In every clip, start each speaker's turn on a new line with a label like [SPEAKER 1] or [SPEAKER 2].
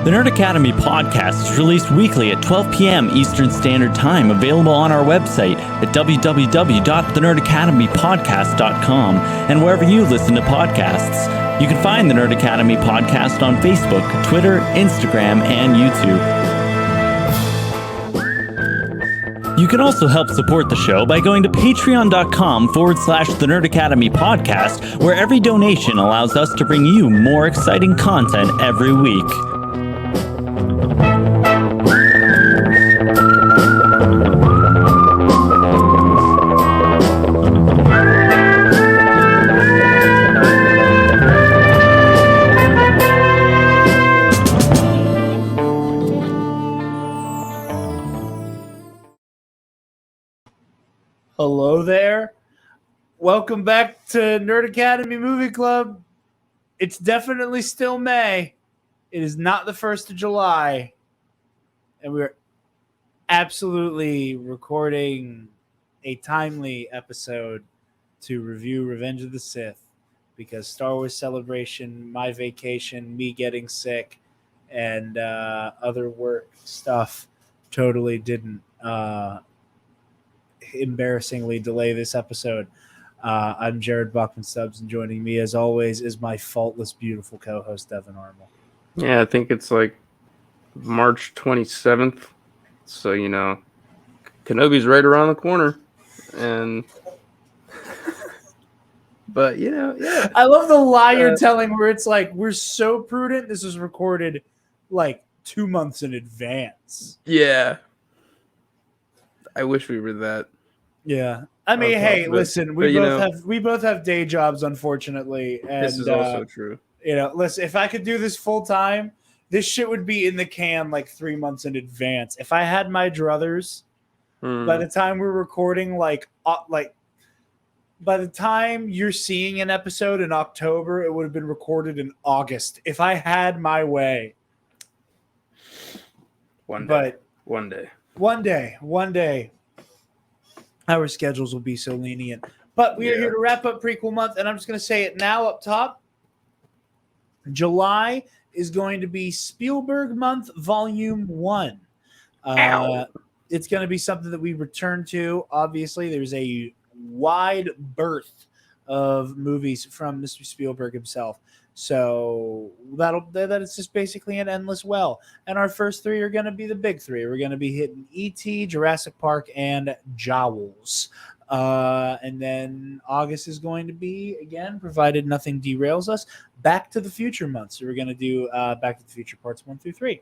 [SPEAKER 1] The Nerd Academy podcast is released weekly at 12 p.m. Eastern Standard Time, available on our website at www.thenerdacademypodcast.com and wherever you listen to podcasts. You can find the Nerd Academy podcast on Facebook, Twitter, Instagram, and YouTube. You can also help support the show by going to patreon.com/The Nerd Academy podcast, where every donation allows us to bring you more exciting content every week.
[SPEAKER 2] Hello there. Welcome back to Nerd Academy Movie Club. It's definitely still May. It is not the 1st of July. And we're absolutely recording a timely episode to review Revenge of the Sith because Star Wars Celebration, my vacation, me getting sick, and other work stuff totally didn't embarrassingly delay this episode. I'm Jarod Buckman Stubbs, and joining me as always is my faultless, beautiful co-host Devin Armour.
[SPEAKER 3] Yeah, I think it's like March 27th. So, you know, Kenobi's right around the corner. But, you know, yeah.
[SPEAKER 2] I love the lie you're telling where it's like, we're so prudent. This was recorded like 2 months in advance.
[SPEAKER 3] Yeah. I wish we were that.
[SPEAKER 2] Yeah. I mean, hey, listen, we both have day jobs, unfortunately. And
[SPEAKER 3] this is also true.
[SPEAKER 2] You know, listen, if I could do this full time, this shit would be in the can like 3 months in advance. If I had my druthers, by the time we're recording, by the time you're seeing an episode in October, it would have been recorded in August. If I had my way.
[SPEAKER 3] One day.
[SPEAKER 2] One day, our schedules will be so lenient. But we are here to wrap up Prequel month, and I'm just going to say it now up top. July is going to be Spielberg month, Volume 1. It's going to be something that we return to. Obviously, there's a wide berth of movies from Mr. Spielberg himself. So that is just basically an endless well. And our first three are going to be the big three. We're going to be hitting E.T., Jurassic Park, and Jaws. And then August is going to be, again, provided nothing derails us, Back to the Future month. So we're going to do Back to the Future parts 1 through 3.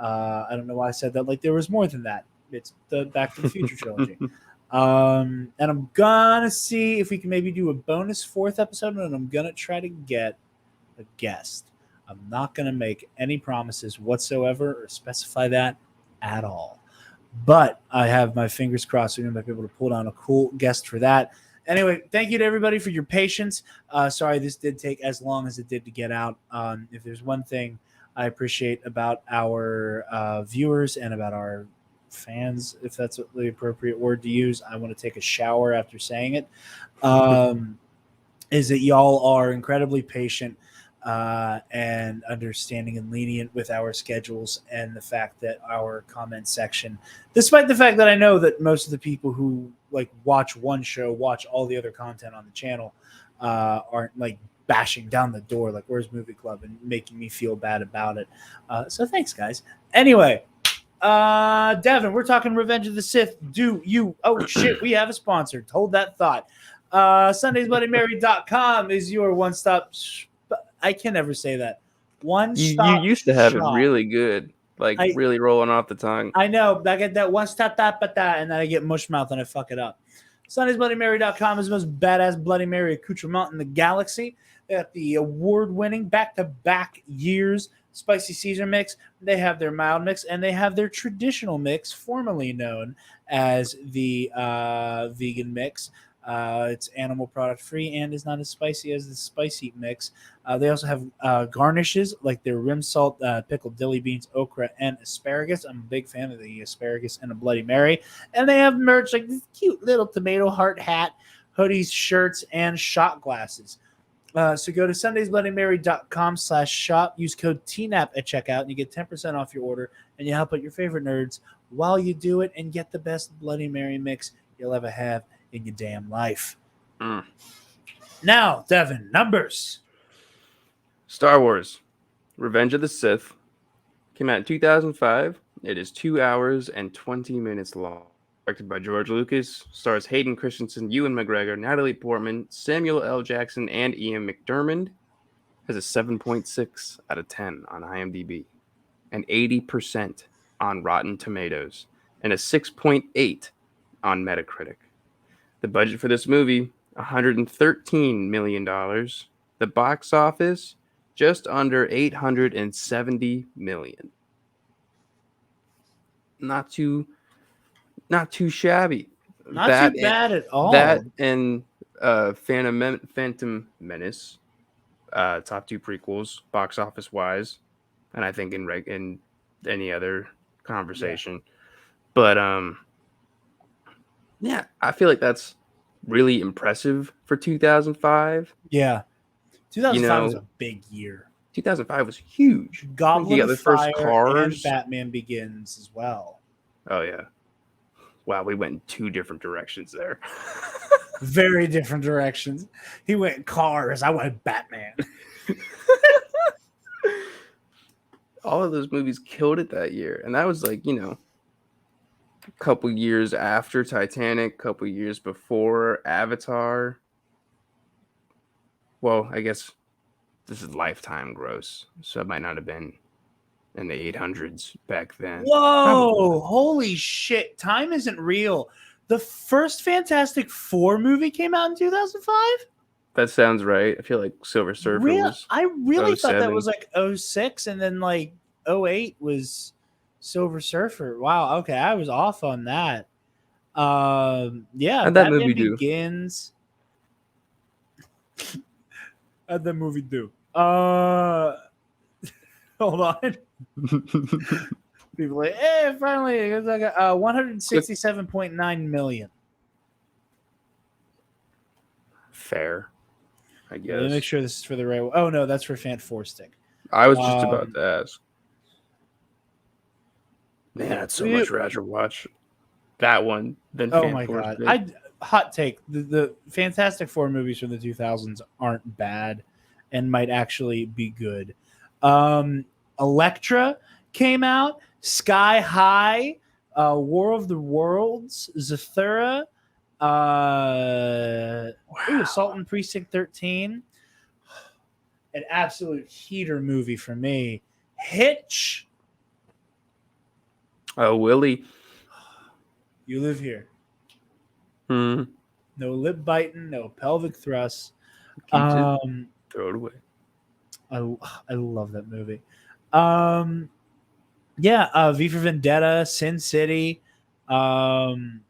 [SPEAKER 2] I don't know why I said that like there was more than that. It's the Back to the Future trilogy. And I'm going to see if we can maybe do a bonus 4th episode, and I'm going to try to get a guest. I'm not going to make any promises whatsoever or specify that at all. But I have my fingers crossed we might be able to pull down a cool guest for that. Anyway, thank you to everybody for your patience. Sorry this did take as long as it did to get out. If there's one thing I appreciate about our viewers and about our fans, if that's the appropriate word to use, I want to take a shower after saying it, is that y'all are incredibly patient and understanding and lenient with our schedules, and the fact that our comment section, despite the fact that I know that most of the people who like watch one show watch all the other content on the channel, aren't like bashing down the door like where's Movie Club and making me feel bad about it. So thanks, guys. Anyway, Devin, we're talking Revenge of the Sith. Oh shit, we have a sponsor. Hold that thought. SundaysBloodyMary.com is your one-stop I can never say that. One-stop
[SPEAKER 3] You used to have
[SPEAKER 2] shop.
[SPEAKER 3] it really good, really rolling off the tongue.
[SPEAKER 2] I know. I get that one-stop and then I get mush mouth and I fuck it up. SundaysBloodyMary.com is the most badass Bloody Mary accoutrement in the galaxy. They got the award-winning back-to-back years Spicy Caesar mix. They have their mild mix, and they have their traditional mix, formerly known as the vegan mix. It's animal product free and is not as spicy as the spicy mix. They also have garnishes like their rim salt, pickled dilly beans, okra, and asparagus. I'm a big fan of the asparagus and a Bloody Mary. And they have merch like this cute little tomato heart hat, hoodies, shirts, and shot glasses. So go to sundaysbloodymary.com/shop. Use code TNAP at checkout, and you get 10% off your order. And you help out your favorite nerds while you do it, and get the best Bloody Mary mix you'll ever have in your damn life. Now, Devin, numbers.
[SPEAKER 3] Star Wars: Revenge of the Sith came out in 2005. It is 2 hours and 20 minutes long. Directed by George Lucas, stars Hayden Christensen, Ewan McGregor, Natalie Portman, Samuel L. Jackson, and Ian McDiarmid. Has a 7.6 out of 10 on IMDb, an 80% on Rotten Tomatoes, and a 6.8 on Metacritic. The budget for this movie, $113 million. The box office, just under $870 million. Not too shabby.
[SPEAKER 2] Not too bad at all.
[SPEAKER 3] That and Phantom Menace, top two prequels, box office wise, and I think in any other conversation. But yeah, I feel like that's really impressive for 2005.
[SPEAKER 2] Yeah, 2005 was a big year.
[SPEAKER 3] 2005 was huge.
[SPEAKER 2] Goblet of Fire
[SPEAKER 3] Cars
[SPEAKER 2] and Batman Begins as well.
[SPEAKER 3] Oh yeah. Wow, we went in two different directions there.
[SPEAKER 2] Very different directions. He went Cars. I went Batman.
[SPEAKER 3] All of those movies killed it that year. And that was like, a couple years after Titanic, couple years before Avatar. Well, I guess this is lifetime gross. So it might not have been in the 800s back then.
[SPEAKER 2] Whoa, holy shit. Time isn't real. The first Fantastic Four movie came out in 2005?
[SPEAKER 3] That sounds right. I feel like Silver Surfer was
[SPEAKER 2] I really thought that
[SPEAKER 3] 07.
[SPEAKER 2] was like 06, and then like 08 was Silver Surfer. Wow, okay, I was off on that. Yeah,
[SPEAKER 3] How'd that
[SPEAKER 2] Batman
[SPEAKER 3] movie do?
[SPEAKER 2] Begins. How'd that movie do? Hold on. People are like, finally, it's like 167.9 million.
[SPEAKER 3] Fair, I guess.
[SPEAKER 2] Let me make sure this is for the right one. Oh no, that's for Fant 4 Stick.
[SPEAKER 3] I was just about to ask. Man, that's so much rather watch that one than
[SPEAKER 2] Oh
[SPEAKER 3] Fan
[SPEAKER 2] my
[SPEAKER 3] Force
[SPEAKER 2] god!
[SPEAKER 3] did.
[SPEAKER 2] Hot take: the Fantastic Four movies from the 2000s aren't bad, and might actually be good. Elektra came out. Sky High, War of the Worlds, Zathura, Assault on Precinct 13. An absolute heater movie for me. Hitch.
[SPEAKER 3] Oh, Willie.
[SPEAKER 2] You Live Here.
[SPEAKER 3] Hmm.
[SPEAKER 2] No lip biting, no pelvic thrusts.
[SPEAKER 3] Throw it away.
[SPEAKER 2] I love that movie. V for Vendetta, Sin City, Legend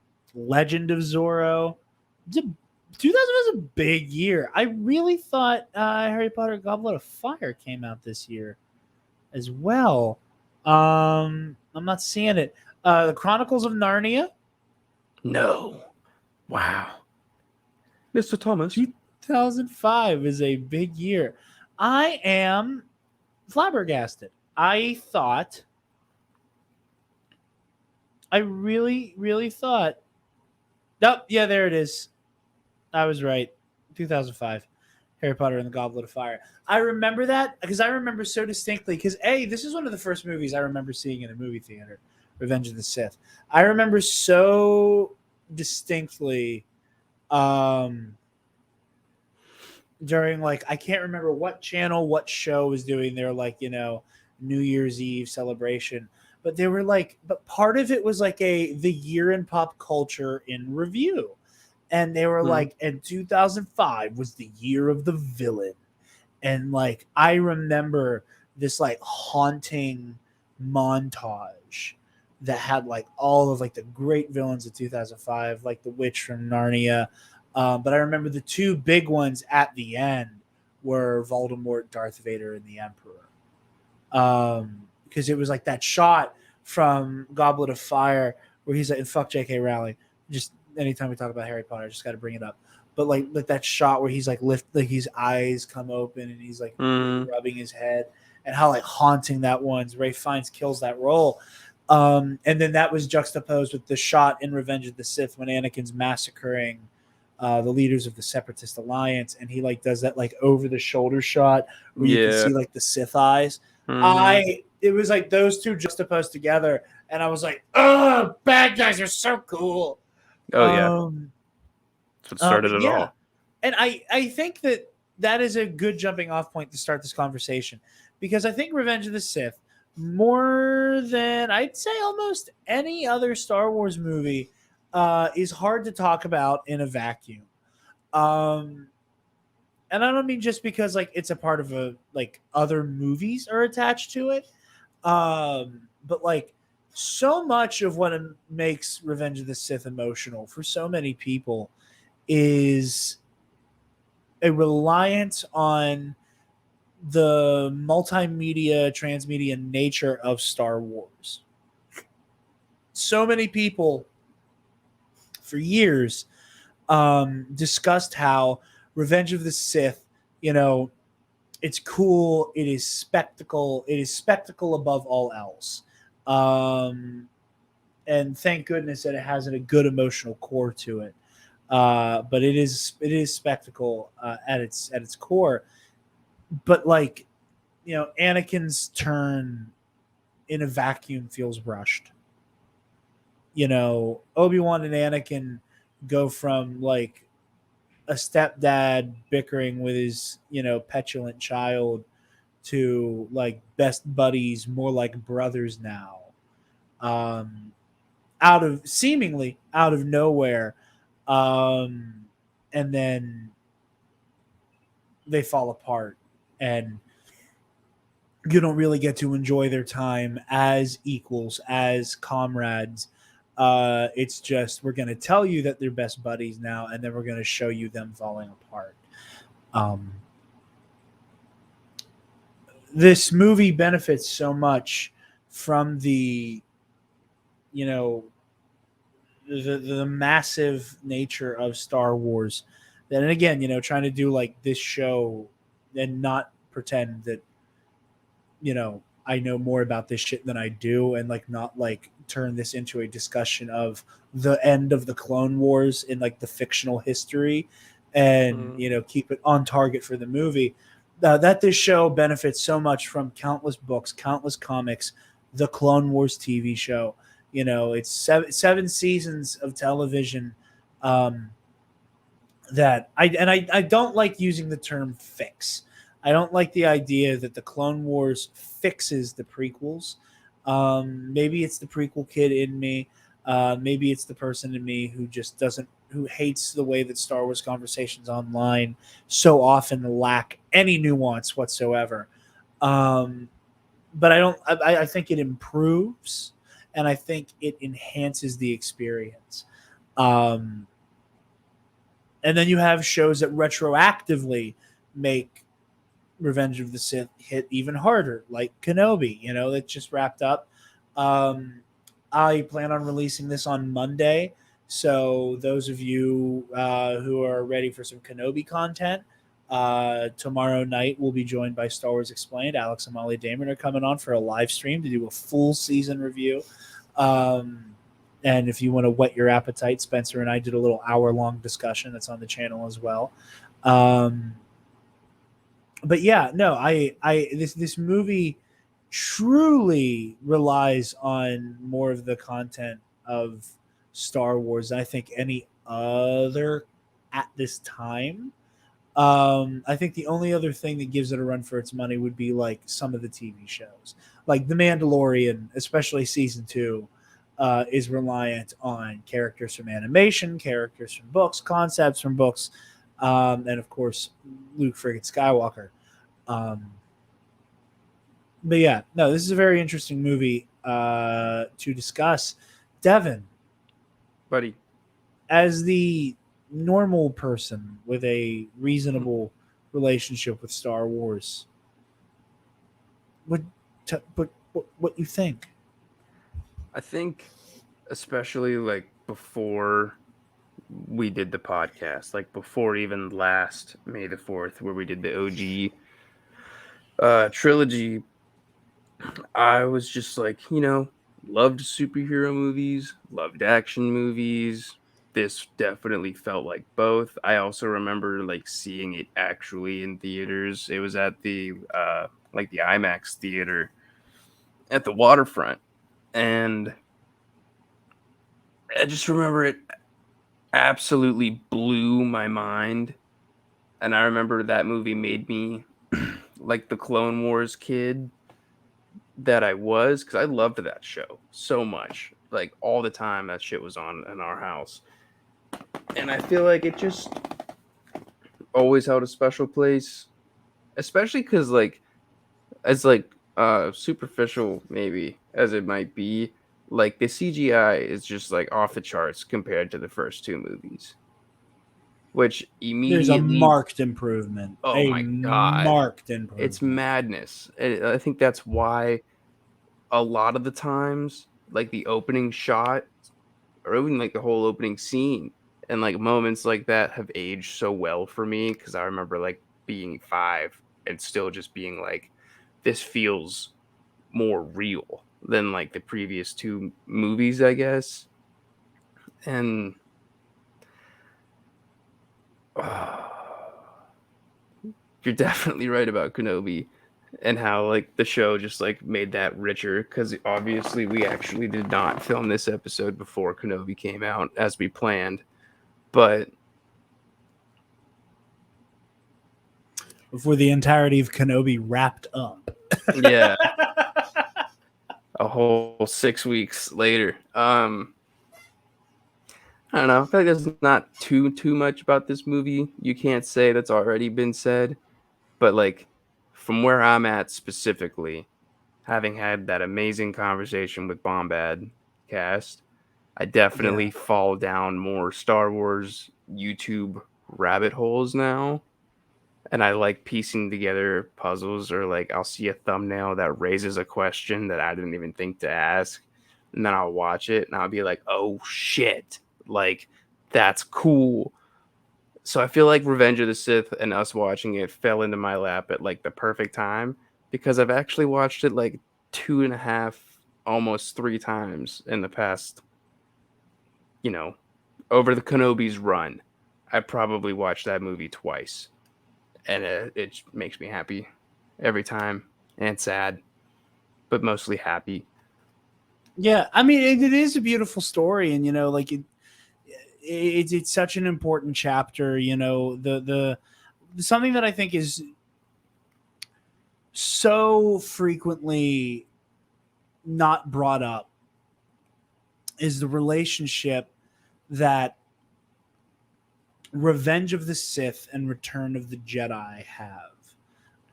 [SPEAKER 2] of Zorro. 2000 was a big year. I really thought Harry Potter Goblet of Fire came out this year as well. I'm not seeing it. The Chronicles of Narnia.
[SPEAKER 3] No. Wow. Mr. Thomas.
[SPEAKER 2] 2005 is a big year. I am flabbergasted. I really, really thought. Nope. Yeah, there it is. I was right. 2005. Harry Potter and the Goblet of Fire. I remember that because I remember so distinctly because this is one of the first movies I remember seeing in a movie theater, Revenge of the Sith. I remember so distinctly during I can't remember what channel, what show was doing their New Year's Eve celebration, but they were but part of it was the year in pop culture in review. And they were and 2005 was the year of the villain. And I remember this haunting montage that had all of the great villains of 2005, like the witch from Narnia. But I remember the two big ones at the end were Voldemort, Darth Vader, and the Emperor. Because it was that shot from Goblet of Fire where he's and fuck J.K. Rowling. Just anytime we talk about Harry Potter, I just got to bring it up. but like that shot where he's like his eyes come open and he's like rubbing his head, and how like haunting that was. Ray Fiennes kills that role. And then that was juxtaposed with the shot in Revenge of the Sith when Anakin's massacring the leaders of the Separatist Alliance, and he like does that like over the shoulder shot where you can see like the Sith eyes. It was like those two juxtaposed together, and I was like, oh, bad guys are so cool.
[SPEAKER 3] Oh yeah, that's what started it all.
[SPEAKER 2] And I think that is a good jumping off point to start this conversation, because I think Revenge of the Sith, more than I'd say almost any other Star Wars movie, is hard to talk about in a vacuum. And I don't mean just because like it's a part of a like other movies are attached to it, but like so much of what makes Revenge of the Sith emotional for so many people is a reliance on the multimedia, transmedia nature of Star Wars. So many people for years discussed how Revenge of the Sith, it's cool. It is spectacle. It is spectacle above all else. And thank goodness that it has a good emotional core to it. But it is spectacle at its core. But like, Anakin's turn in a vacuum feels rushed. Obi-Wan and Anakin go from like a stepdad bickering with his, petulant child to like best buddies, more like brothers now. Seemingly out of nowhere. And then they fall apart, and you don't really get to enjoy their time as equals, as comrades. It's just, we're going to tell you that they're best buddies now, and then we're going to show you them falling apart. This movie benefits so much from the massive nature of Star Wars that, and again, trying to do like this show and not pretend that I know more about this shit than I do, and like not like turn this into a discussion of the end of the Clone Wars in like the fictional history, and keep it on target for the movie. That this show benefits so much from countless books, countless comics, the Clone Wars TV show. It's seven seasons of television. That I don't like using the term fix. I don't like the idea that the Clone Wars fixes the prequels. Maybe it's the prequel kid in me. Maybe it's the person in me who just who hates the way that Star Wars conversations online so often lack any nuance whatsoever. But I think it improves, and I think it enhances the experience. And then you have shows that retroactively make Revenge of the Sith hit even harder, like Kenobi, that just wrapped up. I plan on releasing this on Monday, so those of you who are ready for some Kenobi content, tomorrow night we'll be joined by Star Wars Explained. Alex and Molly Damon are coming on for a live stream to do a full season review. And if you want to whet your appetite, Spencer and I did a little hour-long discussion that's on the channel as well. But yeah, no, this movie truly relies on more of the content of Star Wars than I think any other at this time. I think the only other thing that gives it a run for its money would be like some of the TV shows, like The Mandalorian, especially season 2. Is reliant on characters from animation, characters from books, concepts from books, and of course Luke friggin' Skywalker. But yeah, no, this is a very interesting movie to discuss. Devin,
[SPEAKER 3] buddy,
[SPEAKER 2] as the normal person with a reasonable relationship with Star Wars, what you think?
[SPEAKER 3] I think, especially like before we did the podcast, like before even last May the 4th, where we did the OG trilogy. I was just like, loved superhero movies, loved action movies. This definitely felt like both. I also remember like seeing it actually in theaters. It was at the like the IMAX theater at the waterfront. And I just remember it absolutely blew my mind. And I remember that movie made me like the Clone Wars kid that I was, because I loved that show so much. Like all the time that shit was on in our house. And I feel like it just always held a special place. Especially because like as like superficial maybe as it might be, like the CGI is just like off the charts compared to the first two movies. Which
[SPEAKER 2] There's a
[SPEAKER 3] immediately,
[SPEAKER 2] marked improvement.
[SPEAKER 3] oh
[SPEAKER 2] A
[SPEAKER 3] my god,
[SPEAKER 2] marked
[SPEAKER 3] it's
[SPEAKER 2] improvement.
[SPEAKER 3] madness. I think that's why a lot of the times, like the opening shot, or even like the whole opening scene, and like moments like that have aged so well for me because I remember like being 5 and still just being like, this feels more real than like the previous two movies, I guess. And you're definitely right about Kenobi and how like the show just like made that richer, because obviously we actually did not film this episode before Kenobi came out as we planned, but
[SPEAKER 2] Before the entirety of Kenobi wrapped up.
[SPEAKER 3] yeah, a whole 6 weeks later. I don't know. I feel like there's not too much about this movie you can't say that's already been said, but like from where I'm at specifically, having had that amazing conversation with Bombad cast, I definitely
[SPEAKER 2] Yeah.
[SPEAKER 3] fall down more Star Wars YouTube rabbit holes now. And I like piecing together puzzles, or like I'll see a thumbnail that raises a question that I didn't even think to ask. And then I'll watch it and I'll be like, oh shit, like that's cool. So I feel like Revenge of the Sith and us watching it fell into my lap at like the perfect time, because I've actually watched it like 2.5, almost 3 times in the past, you know, over the Kenobi's run. I probably watched that movie twice, and it makes me happy every time, and sad, but mostly happy.
[SPEAKER 2] Yeah, I mean, it is a beautiful story, and like it's such an important chapter. The something that I think is so frequently not brought up is the relationship that Revenge of the Sith and Return of the Jedi have.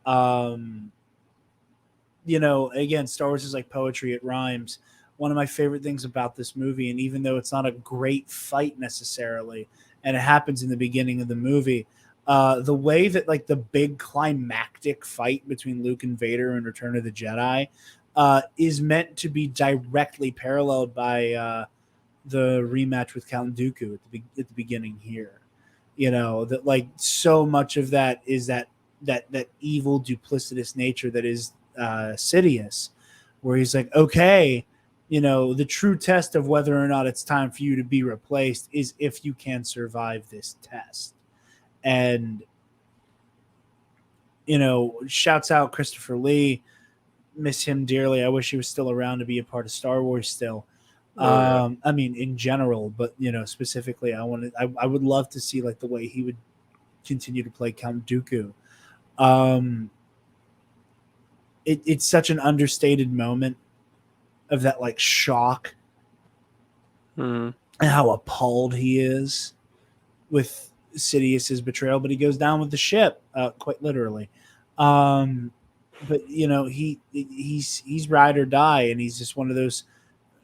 [SPEAKER 2] Um, again, Star Wars is like poetry, it rhymes. One of my favorite things about this movie, and even though it's not a great fight necessarily, and it happens in the beginning of the movie, the way that like the big climactic fight between Luke and Vader in Return of the Jedi is meant to be directly paralleled by the rematch with Count Dooku at the beginning here. That like so much of that is that evil duplicitous nature that is Sidious, where he's like, okay, the true test of whether or not it's time for you to be replaced is if you can survive this test. And shouts out Christopher Lee, miss him dearly. I wish he was still around to be a part of Star Wars still.
[SPEAKER 3] Oh yeah.
[SPEAKER 2] I mean, in general, but specifically, I would love to see like the way he would continue to play Count Dooku. It's such an understated moment of that like shock
[SPEAKER 3] Mhm.
[SPEAKER 2] and how appalled he is with Sidious's betrayal, but he goes down with the ship, quite literally. But he's ride or die, and he's just one of those,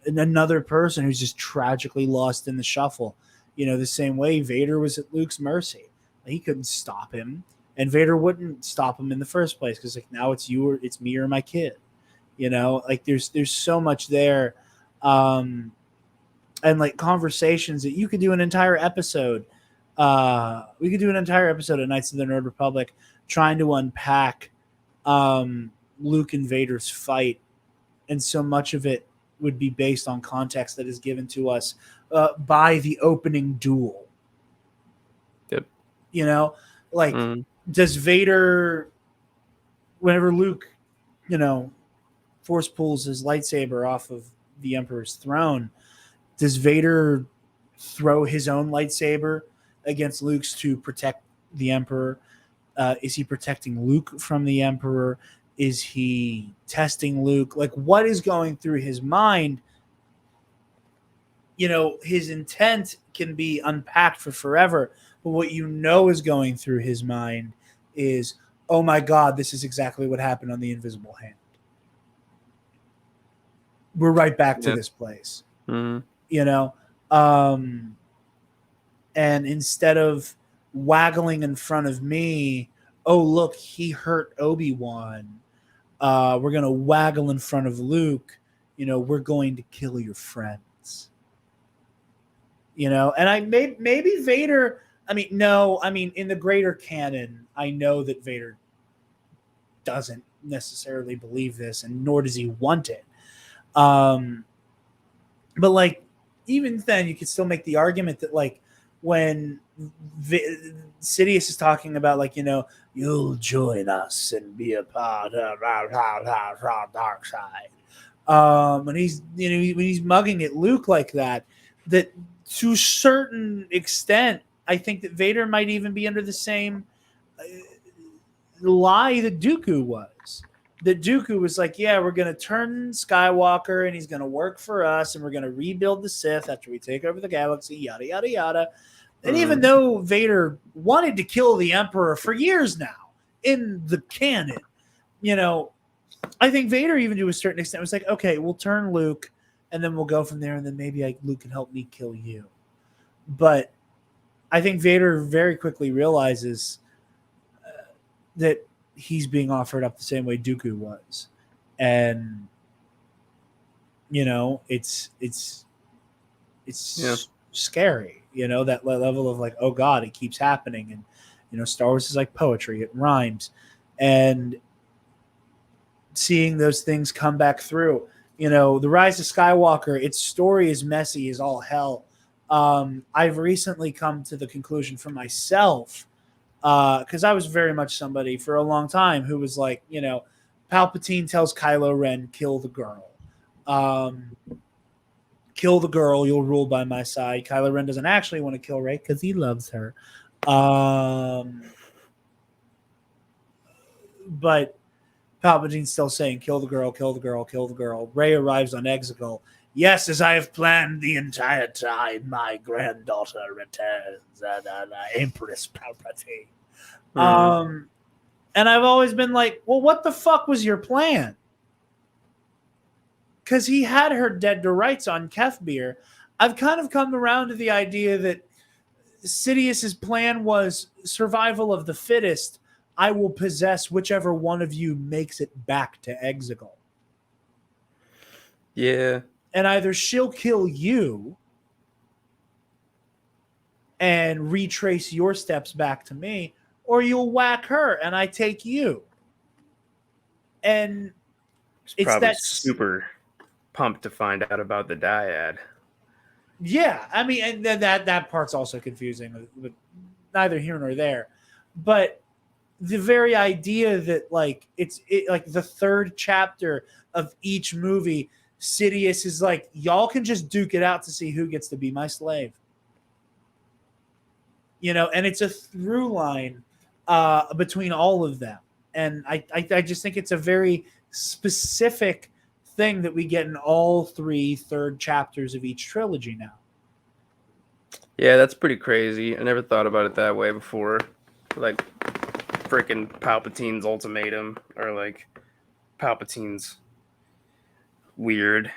[SPEAKER 2] another person who's just tragically lost in the shuffle. The same way Vader was at Luke's mercy. He couldn't stop him, and Vader wouldn't stop him in the first place because like now it's you or it's me or my kid. Like there's so much there. and like conversations that you could do an entire episode. We could do an entire episode of Knights of the Nerd Republic trying to unpack Luke and Vader's fight, and so much of it would be based on context that is given to us by the opening duel.
[SPEAKER 3] Yep.
[SPEAKER 2] You know, like does Vader, whenever Luke, force pulls his lightsaber off of the Emperor's throne, does Vader throw his own lightsaber against Luke's to protect the Emperor? Is he protecting Luke from the Emperor? Is he testing Luke? Like, what is going through his mind? His intent can be unpacked for forever, but what is going through his mind is, oh my God, this is exactly what happened on the Invisible Hand. We're right back to this place. And instead of waggling in front of me, oh, look, he hurt Obi-Wan. We're going to waggle in front of Luke. We're going to kill your friends. And maybe Vader, in the greater canon, I know that Vader doesn't necessarily believe this, and nor does he want it. But like, even then, you could still make the argument that like when Sidious is talking about like, you'll join us and be a part of dark side. When he's mugging at Luke like that to a certain extent, I think that Vader might even be under the same lie that Dooku was. That Dooku was like, yeah, we're going to turn Skywalker and he's going to work for us and we're going to rebuild the Sith after we take over the galaxy, yada, yada, yada. And even though Vader wanted to kill the Emperor for years now in the canon, I think Vader, even to a certain extent, was like, okay, we'll turn Luke and then we'll go from there and then maybe Luke can help me kill you. But I think Vader very quickly realizes that he's being offered up the same way Dooku was. And, it's scary, that level of like, oh God, it keeps happening. And, Star Wars is like poetry. It rhymes. And seeing those things come back through, The Rise of Skywalker, its story is messy as all hell. I've recently come to the conclusion for myself, because I was very much somebody for a long time who was like, Palpatine tells Kylo Ren, kill the girl. Kill the girl, you'll rule by my side. Kylo Ren doesn't actually want to kill Rey because he loves her. But Palpatine's still saying, kill the girl, kill the girl, kill the girl. Rey arrives on Exegol. Yes, as I have planned the entire time, my granddaughter returns, Empress Palpatine. And I've always been like, well, what the fuck was your plan? Because he had her dead to rights on Kefbir. I've kind of come around to the idea that Sidious's plan was survival of the fittest. I will possess whichever one of you makes it back to Exegol.
[SPEAKER 3] Yeah.
[SPEAKER 2] And either she'll kill you and retrace your steps back to me, or you'll whack her and I take you. And it's
[SPEAKER 3] probably
[SPEAKER 2] that
[SPEAKER 3] super pumped to find out about the dyad.
[SPEAKER 2] Yeah, and that part's also confusing, but neither here nor there. But the very idea that like it's like the third chapter of each movie, Sidious is like, y'all can just duke it out to see who gets to be my slave. And it's a through line between all of them. And I just think it's a very specific thing that we get in all three third chapters of each trilogy now.
[SPEAKER 3] Yeah, that's pretty crazy. I never thought about it that way before. Like freaking Palpatine's ultimatum, or like Palpatine's weird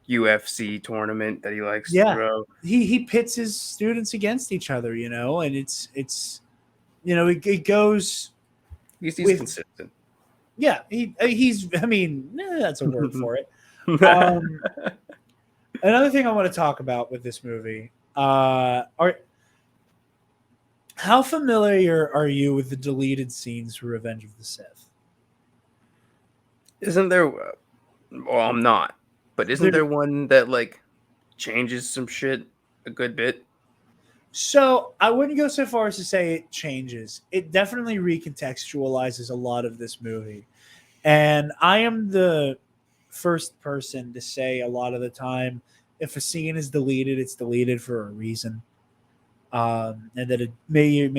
[SPEAKER 3] UFC tournament that he likes to throw.
[SPEAKER 2] He pits his students against each other, and it's it goes.
[SPEAKER 3] He's consistent.
[SPEAKER 2] Yeah, he's. That's a word for it. Another thing I want to talk about with this movie, how familiar are you with the deleted scenes for Revenge of the Sith?
[SPEAKER 3] Isn't there? Well, I'm not. But isn't there one that like changes some shit a good bit?
[SPEAKER 2] So I wouldn't go so far as to say it changes. It definitely recontextualizes a lot of this movie. And I am the first person to say a lot of the time, if a scene is deleted, it's deleted for a reason. And that it may or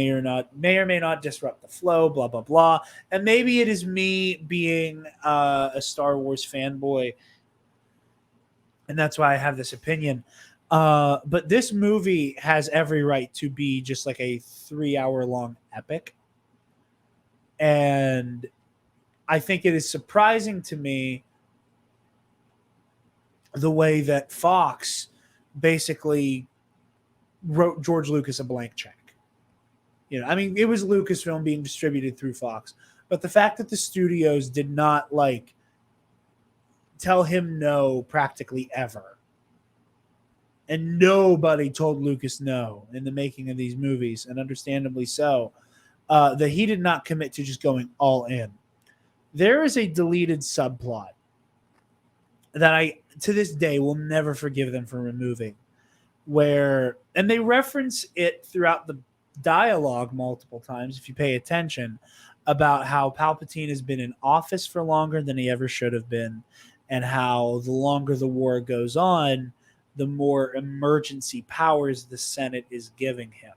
[SPEAKER 2] may not disrupt the flow, blah blah blah. And maybe it is me being a Star Wars fanboy, and that's why I have this opinion. But this movie has every right to be just like a 3 hour long epic. And I think it is surprising to me the way that Fox basically wrote George Lucas a blank check. I mean, it was Lucasfilm being distributed through Fox, but the fact that the studios did not like tell him no practically ever, and nobody told Lucas no in the making of these movies, and understandably so, that he did not commit to just going all in. There is a deleted subplot that I, to this day, will never forgive them for removing, and they reference it throughout the dialogue multiple times, if you pay attention, about how Palpatine has been in office for longer than he ever should have been, and how the longer the war goes on, the more emergency powers the Senate is giving him.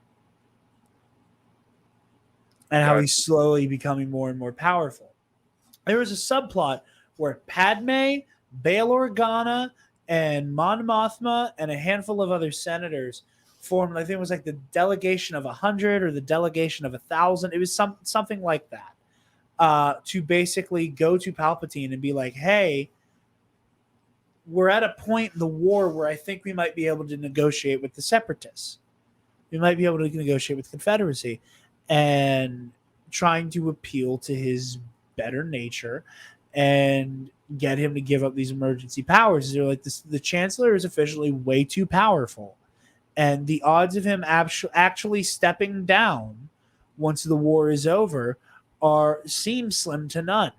[SPEAKER 2] And how he's slowly becoming more and more powerful. There was a subplot where Padme, Bail Organa, and Mon Mothma and a handful of other senators formed, I think it was like the delegation of 100 or the delegation of 1,000. It was something like that, to basically go to Palpatine and be like, hey, we're at a point in the war where I think we might be able to negotiate with the Separatists. We might be able to negotiate with the Confederacy, and trying to appeal to his better nature and get him to give up these emergency powers. They're like, the Chancellor is officially way too powerful, and the odds of him actually stepping down once the war is over seem slim to none.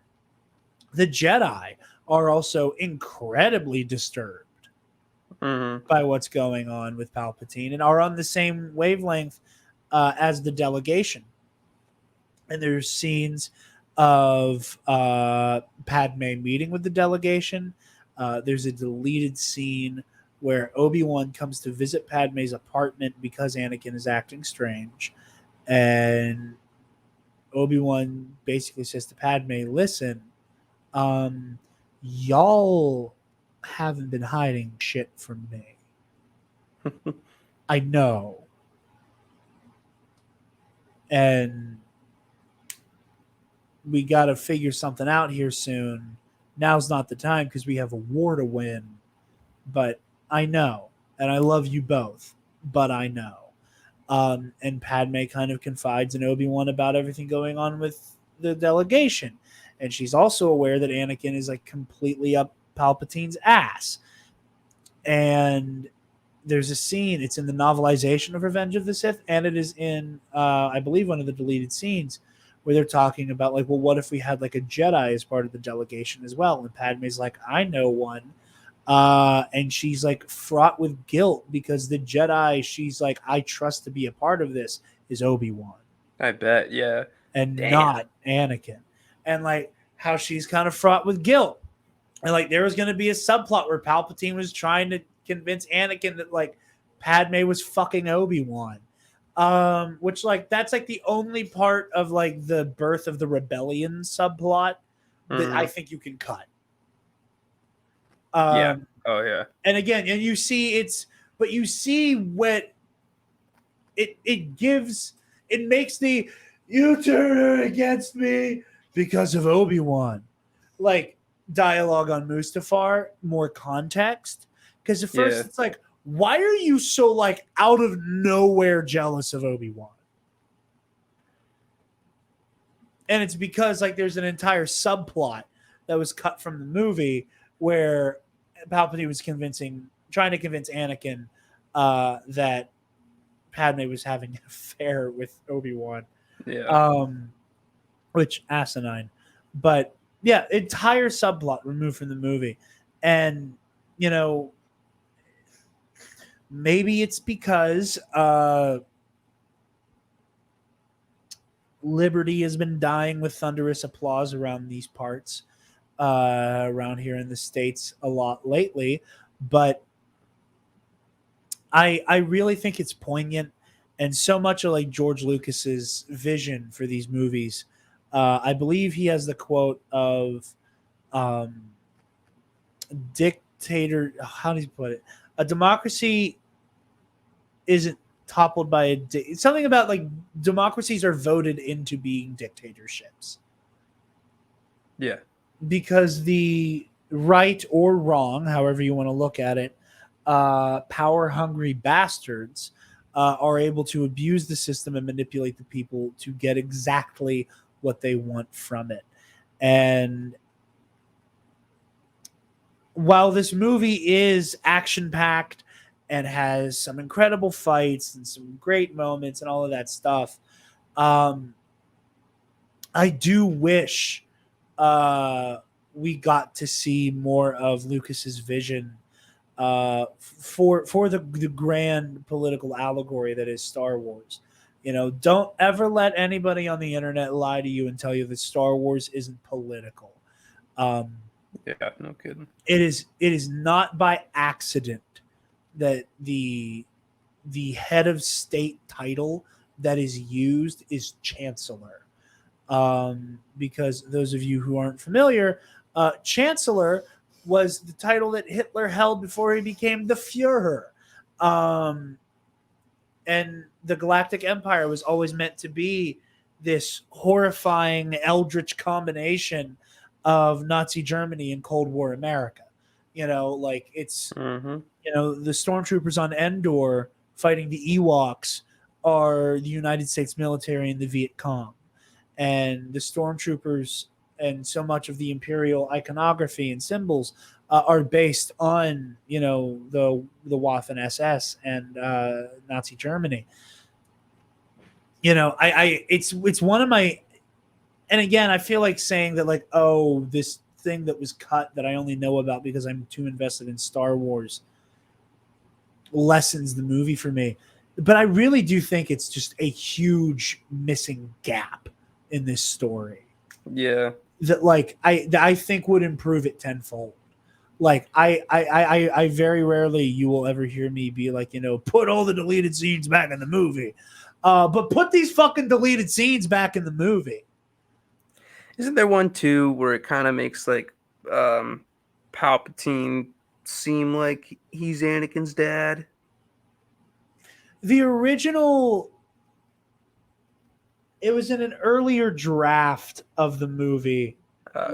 [SPEAKER 2] The Jedi are also incredibly disturbed by what's going on with Palpatine, and are on the same wavelength as the delegation. And there's scenes of Padme meeting with the delegation. There's a deleted scene where Obi-Wan comes to visit Padme's apartment because Anakin is acting strange. And Obi-Wan basically says to Padme, listen, y'all haven't been hiding shit from me. I know. And we got to figure something out here soon. Now's not the time because we have a war to win. But I know. And I love you both. But I know. And Padme kind of confides in Obi-Wan about everything going on with the delegation. And she's also aware that Anakin is like completely up Palpatine's ass. And there's a scene, it's in the novelization of Revenge of the Sith, and it is in, I believe, one of the deleted scenes where they're talking about, like, well, what if we had, like, a Jedi as part of the delegation as well? And Padme's like, I know one. And she's, like, fraught with guilt because the Jedi she's like, I trust to be a part of this is Obi-Wan.
[SPEAKER 3] I bet, yeah.
[SPEAKER 2] And not Anakin. And, like, how she's kind of fraught with guilt. And, like, there was going to be a subplot where Palpatine was trying to convince Anakin that, like, Padme was fucking Obi-Wan. Which, like, that's, like, the only part of, like, the birth of the rebellion subplot that I think you can cut.
[SPEAKER 3] Yeah. Oh, yeah.
[SPEAKER 2] And again, and you see you see what it gives, it makes the, you turn her against me because of Obi-Wan. Like, dialogue on Mustafar, more context. Because at first it's like, why are you so, like, out of nowhere jealous of Obi-Wan? And it's because, like, there's an entire subplot that was cut from the movie where Palpatine was convincing trying to convince Anakin that Padme was having an affair with Obi-Wan.
[SPEAKER 3] Yeah.
[SPEAKER 2] Which asinine. But yeah, entire subplot removed from the movie. And, maybe it's because liberty has been dying with thunderous applause around these parts, around here in the States a lot lately. But I really think it's poignant, and so much of like George Lucas's vision for these movies. I believe he has the quote of dictator. How does he put it? A democracy isn't toppled by something about like democracies are voted into being dictatorships.
[SPEAKER 3] Yeah.
[SPEAKER 2] Because the right or wrong, however you want to look at it, power hungry bastards are able to abuse the system and manipulate the people to get exactly what they want from it. And while this movie is action packed and has some incredible fights and some great moments and all of that stuff, I do wish we got to see more of Lucas's vision for the grand political allegory that is Star Wars. Don't ever let anybody on the internet lie to you and tell you that Star Wars isn't political.
[SPEAKER 3] Yeah, no kidding.
[SPEAKER 2] It is not by accident that the head of state title that is used is Chancellor. Because those of you who aren't familiar, Chancellor was the title that Hitler held before he became the Führer. And the Galactic Empire was always meant to be this horrifying eldritch combination of Nazi Germany and Cold War America. It's the stormtroopers on Endor fighting the Ewoks are the United States military and the Viet Cong. And the stormtroopers and so much of the imperial iconography and symbols are based on the Waffen SS and Nazi Germany. It's one of my, and again, I feel like saying that like, oh, this thing that was cut that I only know about because I'm too invested in Star Wars lessens the movie for me. But I really do think it's just a huge missing gap in this story.
[SPEAKER 3] Yeah.
[SPEAKER 2] That like I think would improve it tenfold. Like I very rarely you will ever hear me be like, put all the deleted scenes back in the movie. But put these fucking deleted scenes back in the movie.
[SPEAKER 3] Isn't there one too where it kind of makes like Palpatine seem like he's Anakin's dad?
[SPEAKER 2] The original, it was in an earlier draft of the movie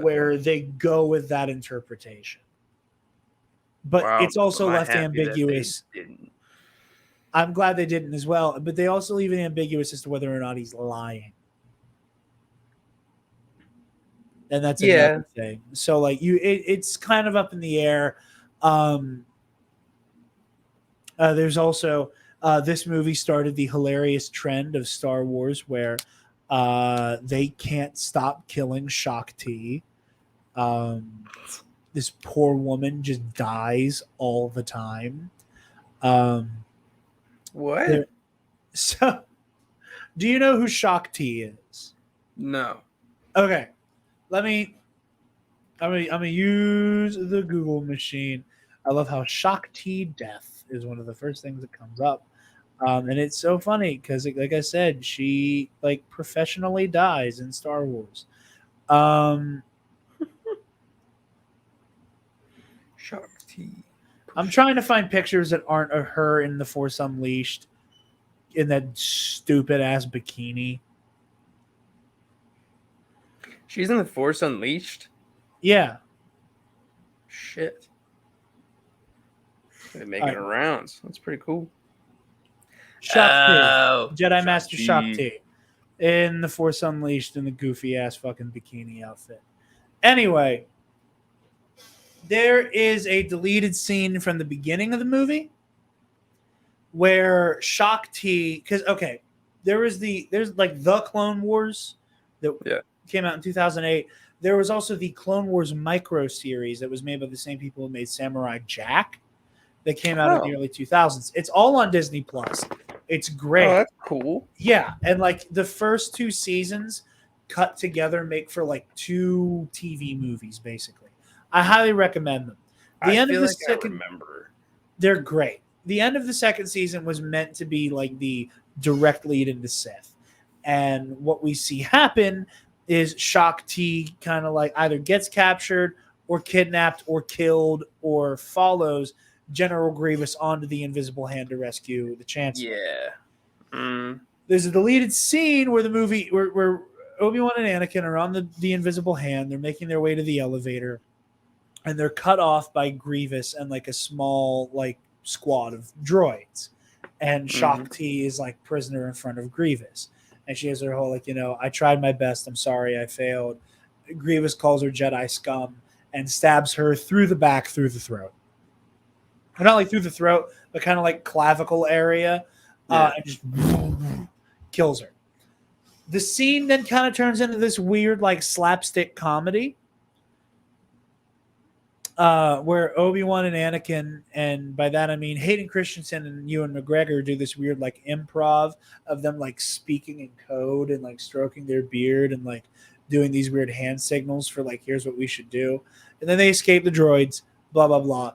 [SPEAKER 2] where they go with that interpretation. But it's also left ambiguous. I'm glad they didn't as well, but they also leave it ambiguous as to whether or not he's lying. And that's another thing. So like it's kind of up in the air. There's also this movie started the hilarious trend of Star Wars where they can't stop killing Shaak Ti. This poor woman just dies all the time.
[SPEAKER 3] What?
[SPEAKER 2] So, do you know who Shaak Ti is?
[SPEAKER 3] No.
[SPEAKER 2] Okay, I'm gonna use the Google machine. I love how Shaak Ti death is one of the first things that comes up. And it's so funny because, like I said, she like professionally dies in Star Wars.
[SPEAKER 3] Shaak Ti.
[SPEAKER 2] I'm trying to find pictures that aren't of her in The Force Unleashed in that stupid ass bikini.
[SPEAKER 3] She's in The Force Unleashed?
[SPEAKER 2] Yeah.
[SPEAKER 3] Shit. They're making her rounds. That's pretty cool.
[SPEAKER 2] Shaak Ti. Jedi Master Shaak Ti. In The Force Unleashed in the goofy ass fucking bikini outfit. Anyway, There is a deleted scene from the beginning of the movie where Shock T, because there's like the Clone Wars that came out in 2008. There was also the Clone Wars micro series that was made by the same people who made Samurai Jack that came out in the early 2000s. It's all on Disney Plus. It's great.
[SPEAKER 3] Oh, that's cool.
[SPEAKER 2] Yeah, and like the first 2 seasons cut together make for like 2 TV movies basically. I highly recommend them. The end of the second, they're great. The end of the second season was meant to be like the direct lead into Sith. And what we see happen is Shock T kind of like either gets captured or kidnapped or killed or follows General Grievous onto the Invisible Hand to rescue the Chancellor.
[SPEAKER 3] Yeah.
[SPEAKER 2] There's a deleted scene where where Obi-Wan and Anakin are on the Invisible Hand. They're making their way to the elevator, and they're cut off by Grievous and like a small like squad of droids. And Shock T is like prisoner in front of Grievous. And she has her whole like, I tried my best. I'm sorry I failed. Grievous calls her Jedi scum and stabs her through the back, through the throat. Or not like through the throat, but kind of like clavicle area. And just kills her. The scene then kind of turns into this weird like slapstick comedy. Where Obi-Wan and Anakin, and by that I mean Hayden Christensen and Ewan McGregor, do this weird like improv of them like speaking in code and like stroking their beard and like doing these weird hand signals for like, here's what we should do. And then they escape the droids, blah, blah, blah.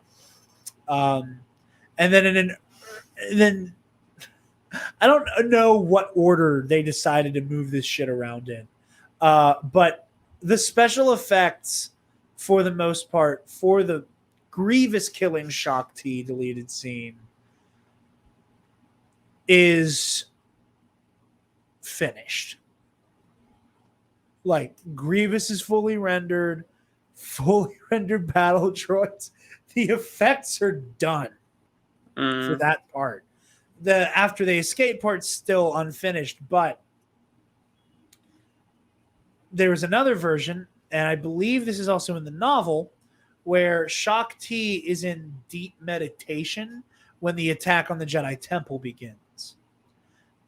[SPEAKER 2] And then I don't know what order they decided to move this shit around in. But the special effects, for the most part, for the Grievous killing Shock T deleted scene is finished. Like, Grievous is fully rendered battle droids. The effects are done for that part. The after they escape part's still unfinished, but there was another version, and I believe this is also in the novel, where Shock T is in deep meditation when the attack on the Jedi Temple begins.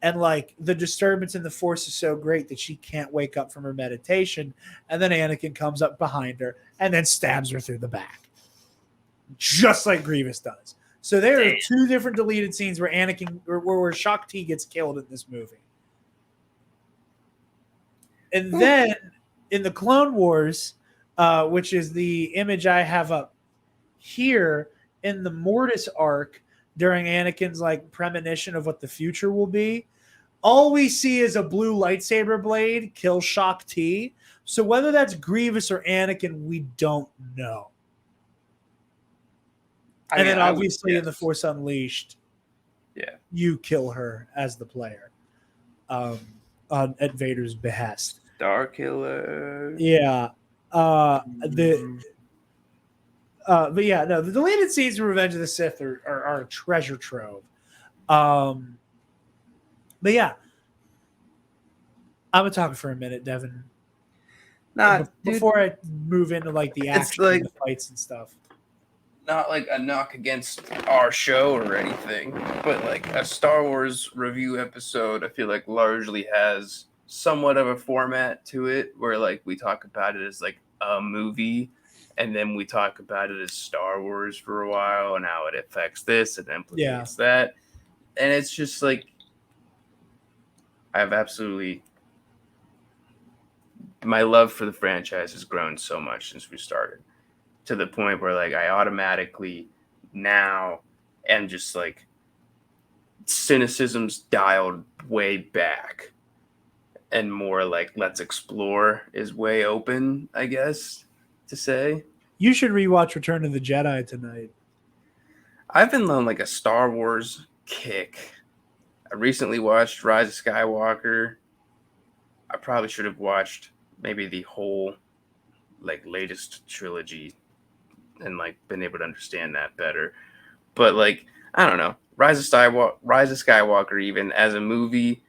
[SPEAKER 2] And like the disturbance in the Force is so great that she can't wake up from her meditation. And then Anakin comes up behind her and then stabs her through the back. Just like Grievous does. So there are 2 different deleted scenes where where Shock T gets killed in this movie. And then in the Clone Wars, which is the image I have up here, in the Mortis arc during Anakin's like premonition of what the future will be, all we see is a blue lightsaber blade kill Shock T. So whether that's Grievous or Anakin, we don't know. And then obviously in The Force Unleashed, you kill her as the player at Vader's behest.
[SPEAKER 3] Star Killer.
[SPEAKER 2] Yeah. But yeah, no, the deleted scenes of Revenge of the Sith are a treasure trove. But yeah, I'm gonna talk for a minute, Devin. Before I move into like the action, like, and the fights and stuff.
[SPEAKER 3] Not like a knock against our show or anything, but like a Star Wars review episode, I feel like largely has somewhat of a format to it, where like we talk about it as like a movie, and then we talk about it as Star Wars for a while and how it affects this and implicates that. And it's just like, my love for the franchise has grown so much since we started, to the point where like I automatically now am just like, cynicism's dialed way back, and more like let's explore is way open, I guess to say.
[SPEAKER 2] You should rewatch Return of the Jedi tonight.
[SPEAKER 3] I've been on like a Star Wars kick. I recently watched Rise of Skywalker. I probably should have watched maybe the whole like latest trilogy and like been able to understand that better. But like, I don't know, Rise of Skywalker, even as a movie,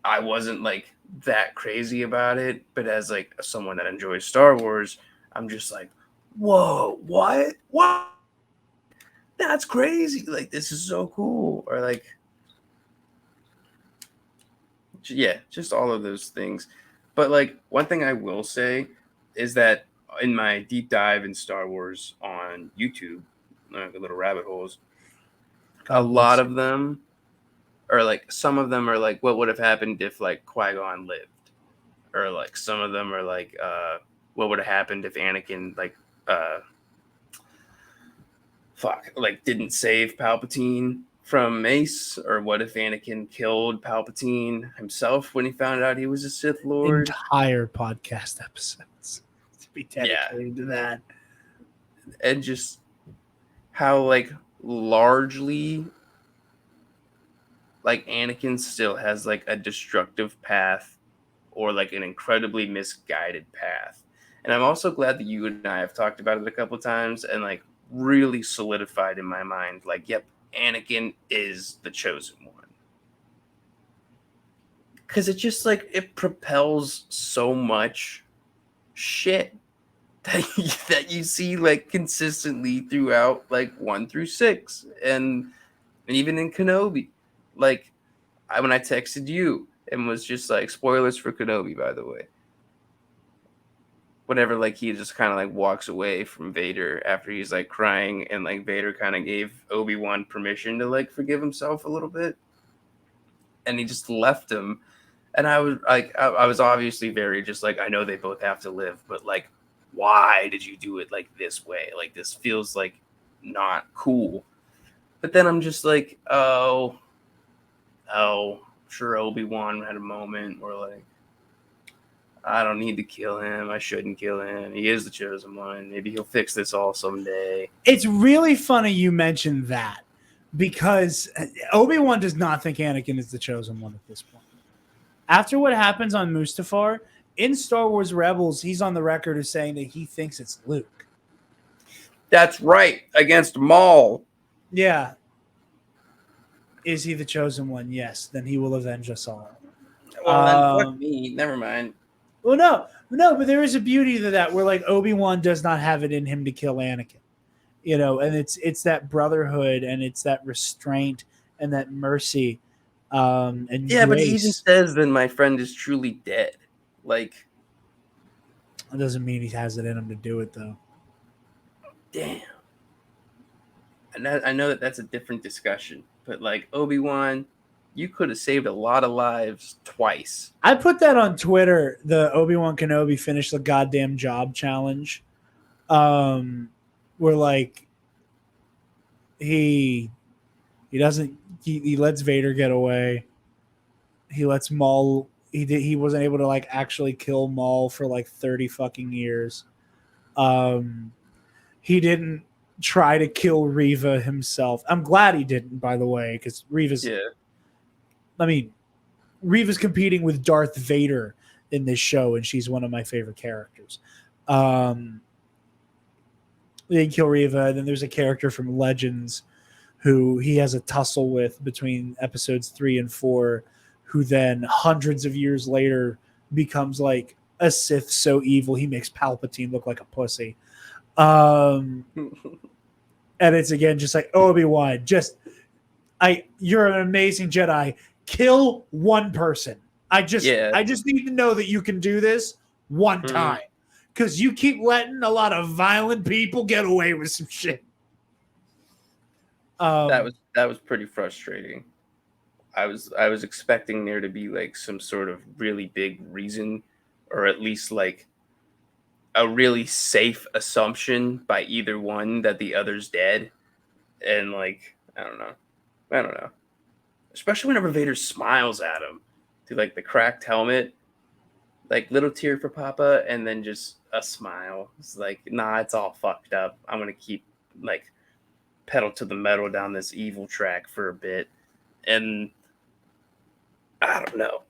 [SPEAKER 3] I wasn't like that crazy about it. But as like someone that enjoys Star Wars, I'm just like, whoa, what? That's crazy. Like, this is so cool. Or like, yeah, just all of those things. But like, one thing I will say is that in my deep dive in Star Wars on YouTube, little rabbit holes, a
[SPEAKER 2] God
[SPEAKER 3] lot
[SPEAKER 2] bless you.
[SPEAKER 3] of them are like, some of them are like, what would have happened if like Qui-Gon lived? Or like, some of them are like, what would have happened if Anakin uh, didn't save Palpatine from Mace? Or what if Anakin killed Palpatine himself when he found out he was a Sith Lord?
[SPEAKER 2] Entire podcast episodes to be
[SPEAKER 3] Yeah.
[SPEAKER 2] dedicated to that.
[SPEAKER 3] And just how like largely like Anakin still has like a destructive path or like an incredibly misguided path. And I'm also glad that you and I have talked about it a couple times and like really solidified in my mind like, yep, Anakin is the chosen one. Cuz it just like it propels so much shit that you see like consistently throughout like 1 through 6 and even in Kenobi. Like when I texted you and was just like, spoilers for Kenobi, by the way. Whenever like he just kind of like walks away from Vader after he's like crying and like Vader kind of gave Obi-Wan permission to like forgive himself a little bit and he just left him. And I was like, I was obviously very just like, I know they both have to live, but like, why did you do it like this way? Like, this feels like not cool. But then I'm just like, oh, sure, Obi-Wan had a moment where like, I don't need to kill him. I shouldn't kill him. He is the chosen one. Maybe he'll fix this all someday.
[SPEAKER 2] It's really funny you mentioned that because Obi-Wan does not think Anakin is the chosen one at this point. After what happens on Mustafar, in Star Wars Rebels, he's on the record as saying that he thinks it's Luke.
[SPEAKER 3] That's right. Against Maul.
[SPEAKER 2] Yeah. Is he the chosen one? Yes. Then he will avenge us all.
[SPEAKER 3] Well, then fuck me. Never mind.
[SPEAKER 2] Well, no, but there is a beauty to that where like Obi-Wan does not have it in him to kill Anakin, you know, and it's that brotherhood and it's that restraint and that mercy, and
[SPEAKER 3] yeah,
[SPEAKER 2] grace.
[SPEAKER 3] but he even says then my friend is truly dead. Like,
[SPEAKER 2] That doesn't mean he has it in him to do it though.
[SPEAKER 3] damn. And I know that that's a different discussion, but like Obi-Wan, you could have saved a lot of lives twice.
[SPEAKER 2] I put that on Twitter. The Obi-Wan Kenobi finish the goddamn job challenge, where like he doesn't he lets Vader get away. He lets Maul. He wasn't able to like actually kill Maul for like 30 fucking years. He didn't try to kill Reva himself. I'm glad he didn't, by the way, because Reva's.
[SPEAKER 3] Yeah.
[SPEAKER 2] I mean, Reva's competing with Darth Vader in this show, and she's one of my favorite characters. They didn't kill Reva, and then there's a character from Legends who he has a tussle with between episodes 3 and 4, who then hundreds of years later becomes like a Sith so evil he makes Palpatine look like a pussy. And it's again just like Obi-Wan, you're an amazing Jedi. Kill one person. I just need to know that you can do this one time, because you keep letting a lot of violent people get away with some shit.
[SPEAKER 3] That was pretty frustrating. I was expecting there to be like some sort of really big reason, or at least like a really safe assumption by either one that the other's dead. And like, I don't know. Especially whenever Vader smiles at him through like the cracked helmet, like little tear for Papa, and then just a smile. It's like, nah, it's all fucked up. I'm gonna keep like pedal to the metal down this evil track for a bit. And I don't know.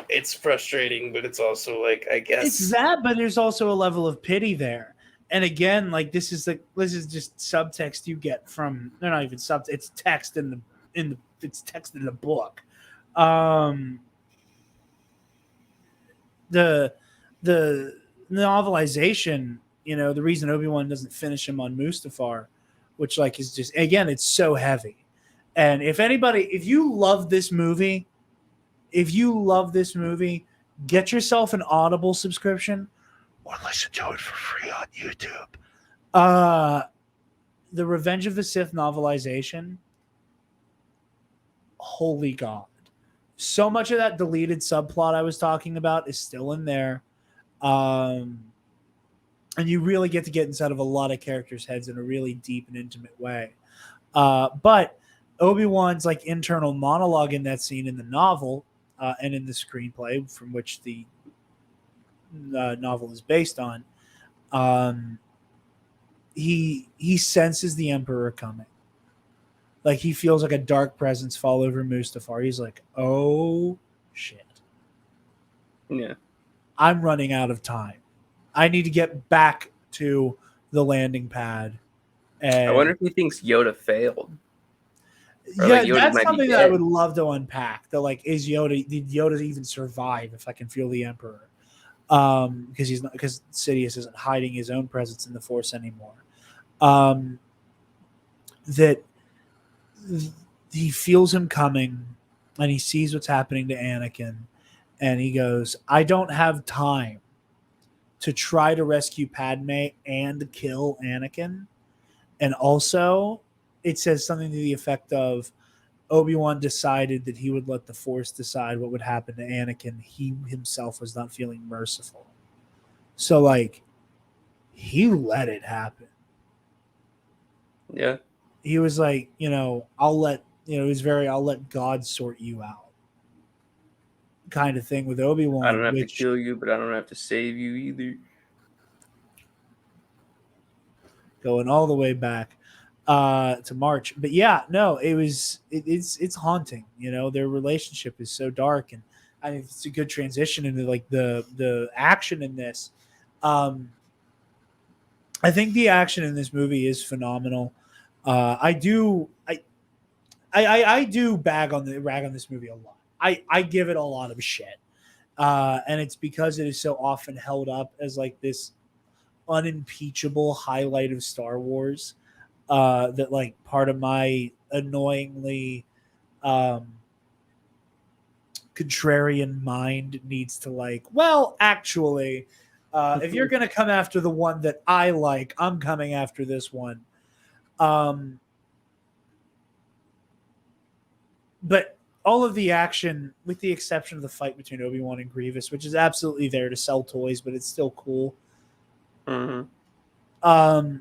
[SPEAKER 3] It's frustrating, but it's also like, I guess
[SPEAKER 2] it's that, but there's also a level of pity there. And again, like this is just subtext you get from, they're not even subtext, it's text in the book. The novelization, the reason Obi-Wan doesn't finish him on Mustafar, which like is just, again, it's so heavy. And if you love this movie, get yourself an Audible subscription or listen to it for free on YouTube. The Revenge of the Sith novelization, holy God. So much of that deleted subplot I was talking about is still in there. And you really get inside of a lot of characters' heads in a really deep and intimate way. But Obi-Wan's like internal monologue in that scene in the novel and in the screenplay from which the novel is based on, he senses the Emperor coming. Like he feels like a dark presence fall over Mustafar. He's like, oh shit.
[SPEAKER 3] Yeah.
[SPEAKER 2] I'm running out of time. I need to get back to the landing pad. And
[SPEAKER 3] I wonder if he thinks Yoda failed. Or
[SPEAKER 2] yeah,
[SPEAKER 3] like Yoda
[SPEAKER 2] that's
[SPEAKER 3] might be
[SPEAKER 2] something that I
[SPEAKER 3] dead.
[SPEAKER 2] would love to unpack. That like, did Yoda even survive if I can feel the Emperor? Because Sidious isn't hiding his own presence in the Force anymore. That he feels him coming and he sees what's happening to Anakin and he goes, I don't have time to try to rescue Padme and kill Anakin. And also it says something to the effect of Obi-Wan decided that he would let the Force decide what would happen to Anakin. He himself was not feeling merciful. So like he let it happen.
[SPEAKER 3] Yeah.
[SPEAKER 2] He was like, I'll let God sort you out kind of thing with Obi-Wan.
[SPEAKER 3] I don't have to kill you, but I don't have to save you either.
[SPEAKER 2] Going all the way back to March. But yeah, no, it's haunting. Their relationship is so dark, and I think it's a good transition into like the action in this. I think the action in this movie is phenomenal. I do rag on this movie a lot. I give it a lot of shit. And it's because it is so often held up as like this unimpeachable highlight of Star Wars. That like part of my annoyingly contrarian mind needs to like, well, actually, if you're going to come after the one that I like, I'm coming after this one. But all of the action, with the exception of the fight between Obi-Wan and Grievous, which is absolutely there to sell toys, but it's still cool.
[SPEAKER 3] Mm-hmm.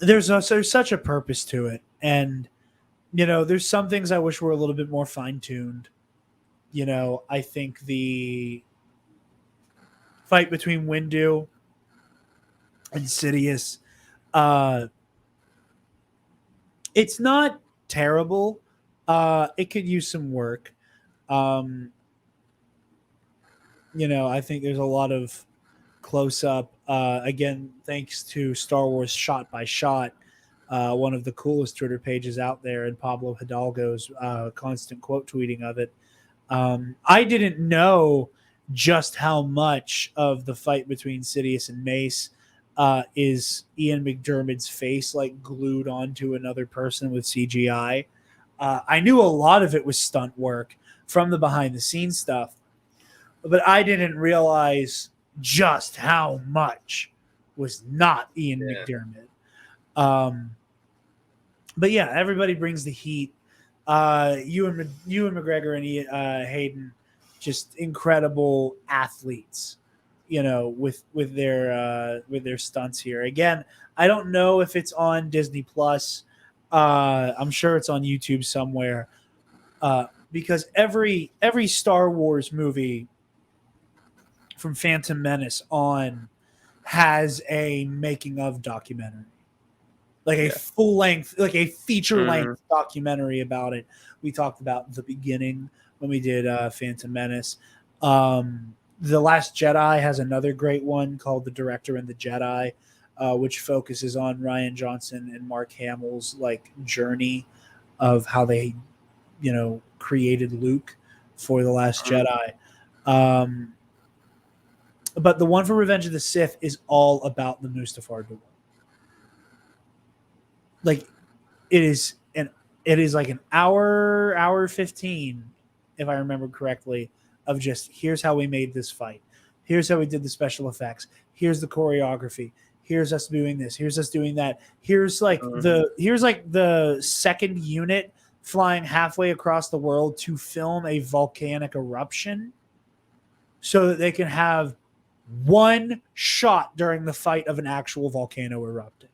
[SPEAKER 2] There's such a purpose to it. And, there's some things I wish were a little bit more fine-tuned. I think the fight between Windu and Sidious, it's not terrible. It could use some work. I think there's a lot of close-up. Again, thanks to Star Wars Shot by Shot, one of the coolest Twitter pages out there, and Pablo Hidalgo's constant quote tweeting of it. I didn't know just how much of the fight between Sidious and Mace is Ian McDiarmid's face like glued onto another person with CGI. I knew a lot of it was stunt work from the behind-the-scenes stuff, but I didn't realize just how much was not Ian McDiarmid. But yeah, everybody brings the heat. Ewan McGregor and Hayden, just incredible athletes, with their stunts here. Again, I don't know if it's on Disney Plus. I'm sure it's on YouTube somewhere. Because every Star Wars movie from Phantom Menace on has a making of documentary. Like a full length, like a feature length documentary about it. We talked about the beginning when we did Phantom Menace. The Last Jedi has another great one called The Director and the Jedi, which focuses on Rian Johnson and Mark Hamill's like journey of how they, created Luke for The Last Jedi. But the one for Revenge of the Sith is all about the Mustafar duel. Like it is like an hour 15, if I remember correctly, of just here's how we made this fight. Here's how we did the special effects. Here's the choreography. Here's us doing this. Here's us doing that. Here's like the second unit flying halfway across the world to film a volcanic eruption so that they can have one shot during the fight of an actual volcano erupting.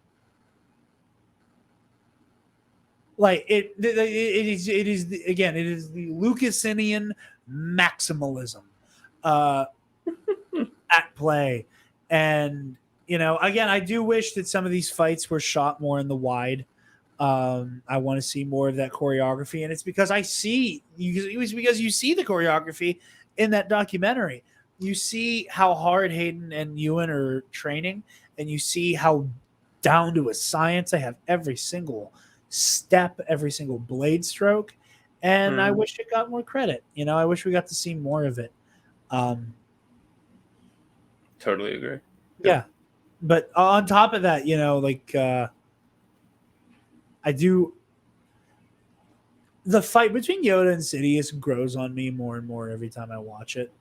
[SPEAKER 2] Like it is again, it is the Lucasinian maximalism at play. And again, I do wish that some of these fights were shot more in the wide. I want to see more of that choreography, and it's because you see the choreography in that documentary. You see how hard Hayden and Ewan are training, and you see how down to a science they have every single step, every single blade stroke. And I wish it got more credit. I wish we got to see more of it.
[SPEAKER 3] Totally agree.
[SPEAKER 2] Yeah. But on top of that, I do. The fight between Yoda and Sidious grows on me more and more every time I watch it.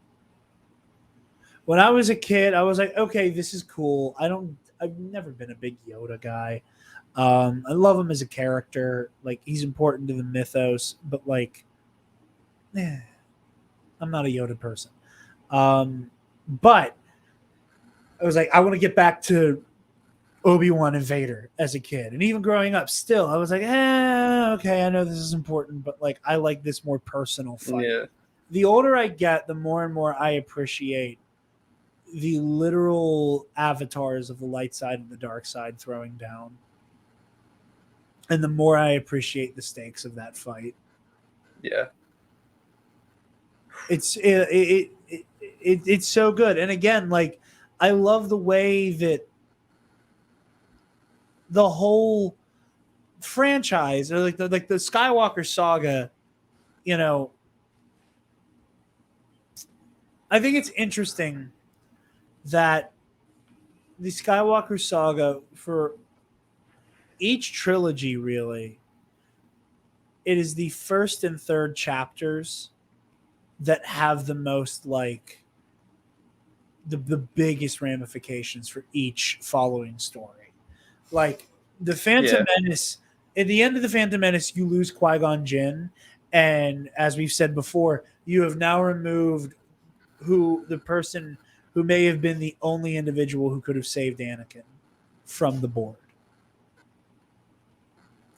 [SPEAKER 2] When I was a kid, I was like, okay, this is cool. I've never been a big Yoda guy. I love him as a character. Like, he's important to the mythos, but I'm not a Yoda person. But I was like, I want to get back to Obi-Wan and Vader as a kid. And even growing up still, I was like, okay, I know this is important, but I like this more personal fight.
[SPEAKER 3] Yeah.
[SPEAKER 2] The older I get, the more and more I appreciate the literal avatars of the light side and the dark side throwing down. And the more I appreciate the stakes of that fight.
[SPEAKER 3] Yeah.
[SPEAKER 2] It's so good. And again, I love the way that the whole franchise, or the Skywalker saga, I think it's interesting that the Skywalker saga, for each trilogy, really, it is the first and third chapters that have the most the biggest ramifications for each following story. Like the Phantom Menace, at the end of the Phantom Menace, you lose Qui-Gon Jinn, and as we've said before, you have now removed the person who may have been the only individual who could have saved Anakin from the board.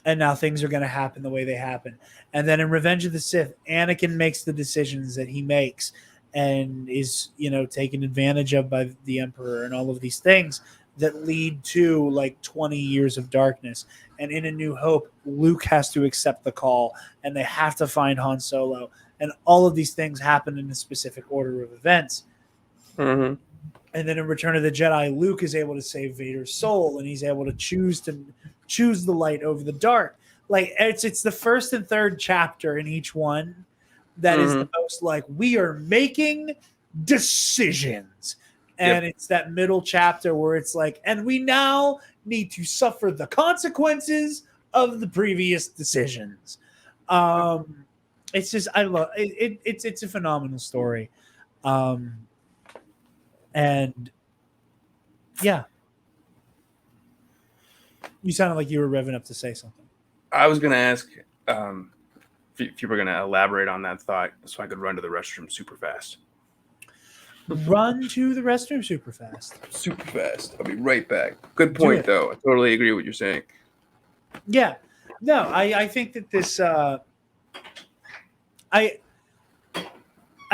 [SPEAKER 2] And now things are going to happen the way they happen. And then in Revenge of the Sith, Anakin makes the decisions that he makes and is, taken advantage of by the Emperor, and all of these things that lead to 20 years of darkness. And in A New Hope, Luke has to accept the call, and they have to find Han Solo. And all of these things happen in a specific order of events.
[SPEAKER 3] Mm-hmm.
[SPEAKER 2] And then in Return of the Jedi, Luke is able to save Vader's soul, and he's able to choose the light over the dark. It's the first and third chapter in each one that is the most we are making decisions. And it's that middle chapter where it's and we now need to suffer the consequences of the previous decisions. It's just, I love it. It's a phenomenal story. And yeah, you sounded like you were revving up to say something.
[SPEAKER 3] I was going to ask if you were going to elaborate on that thought so I could run to the restroom super fast.
[SPEAKER 2] Run to the restroom super fast.
[SPEAKER 3] Super fast. I'll be right back. Good point, though. I totally agree with what you're saying.
[SPEAKER 2] Yeah. No, I think that this I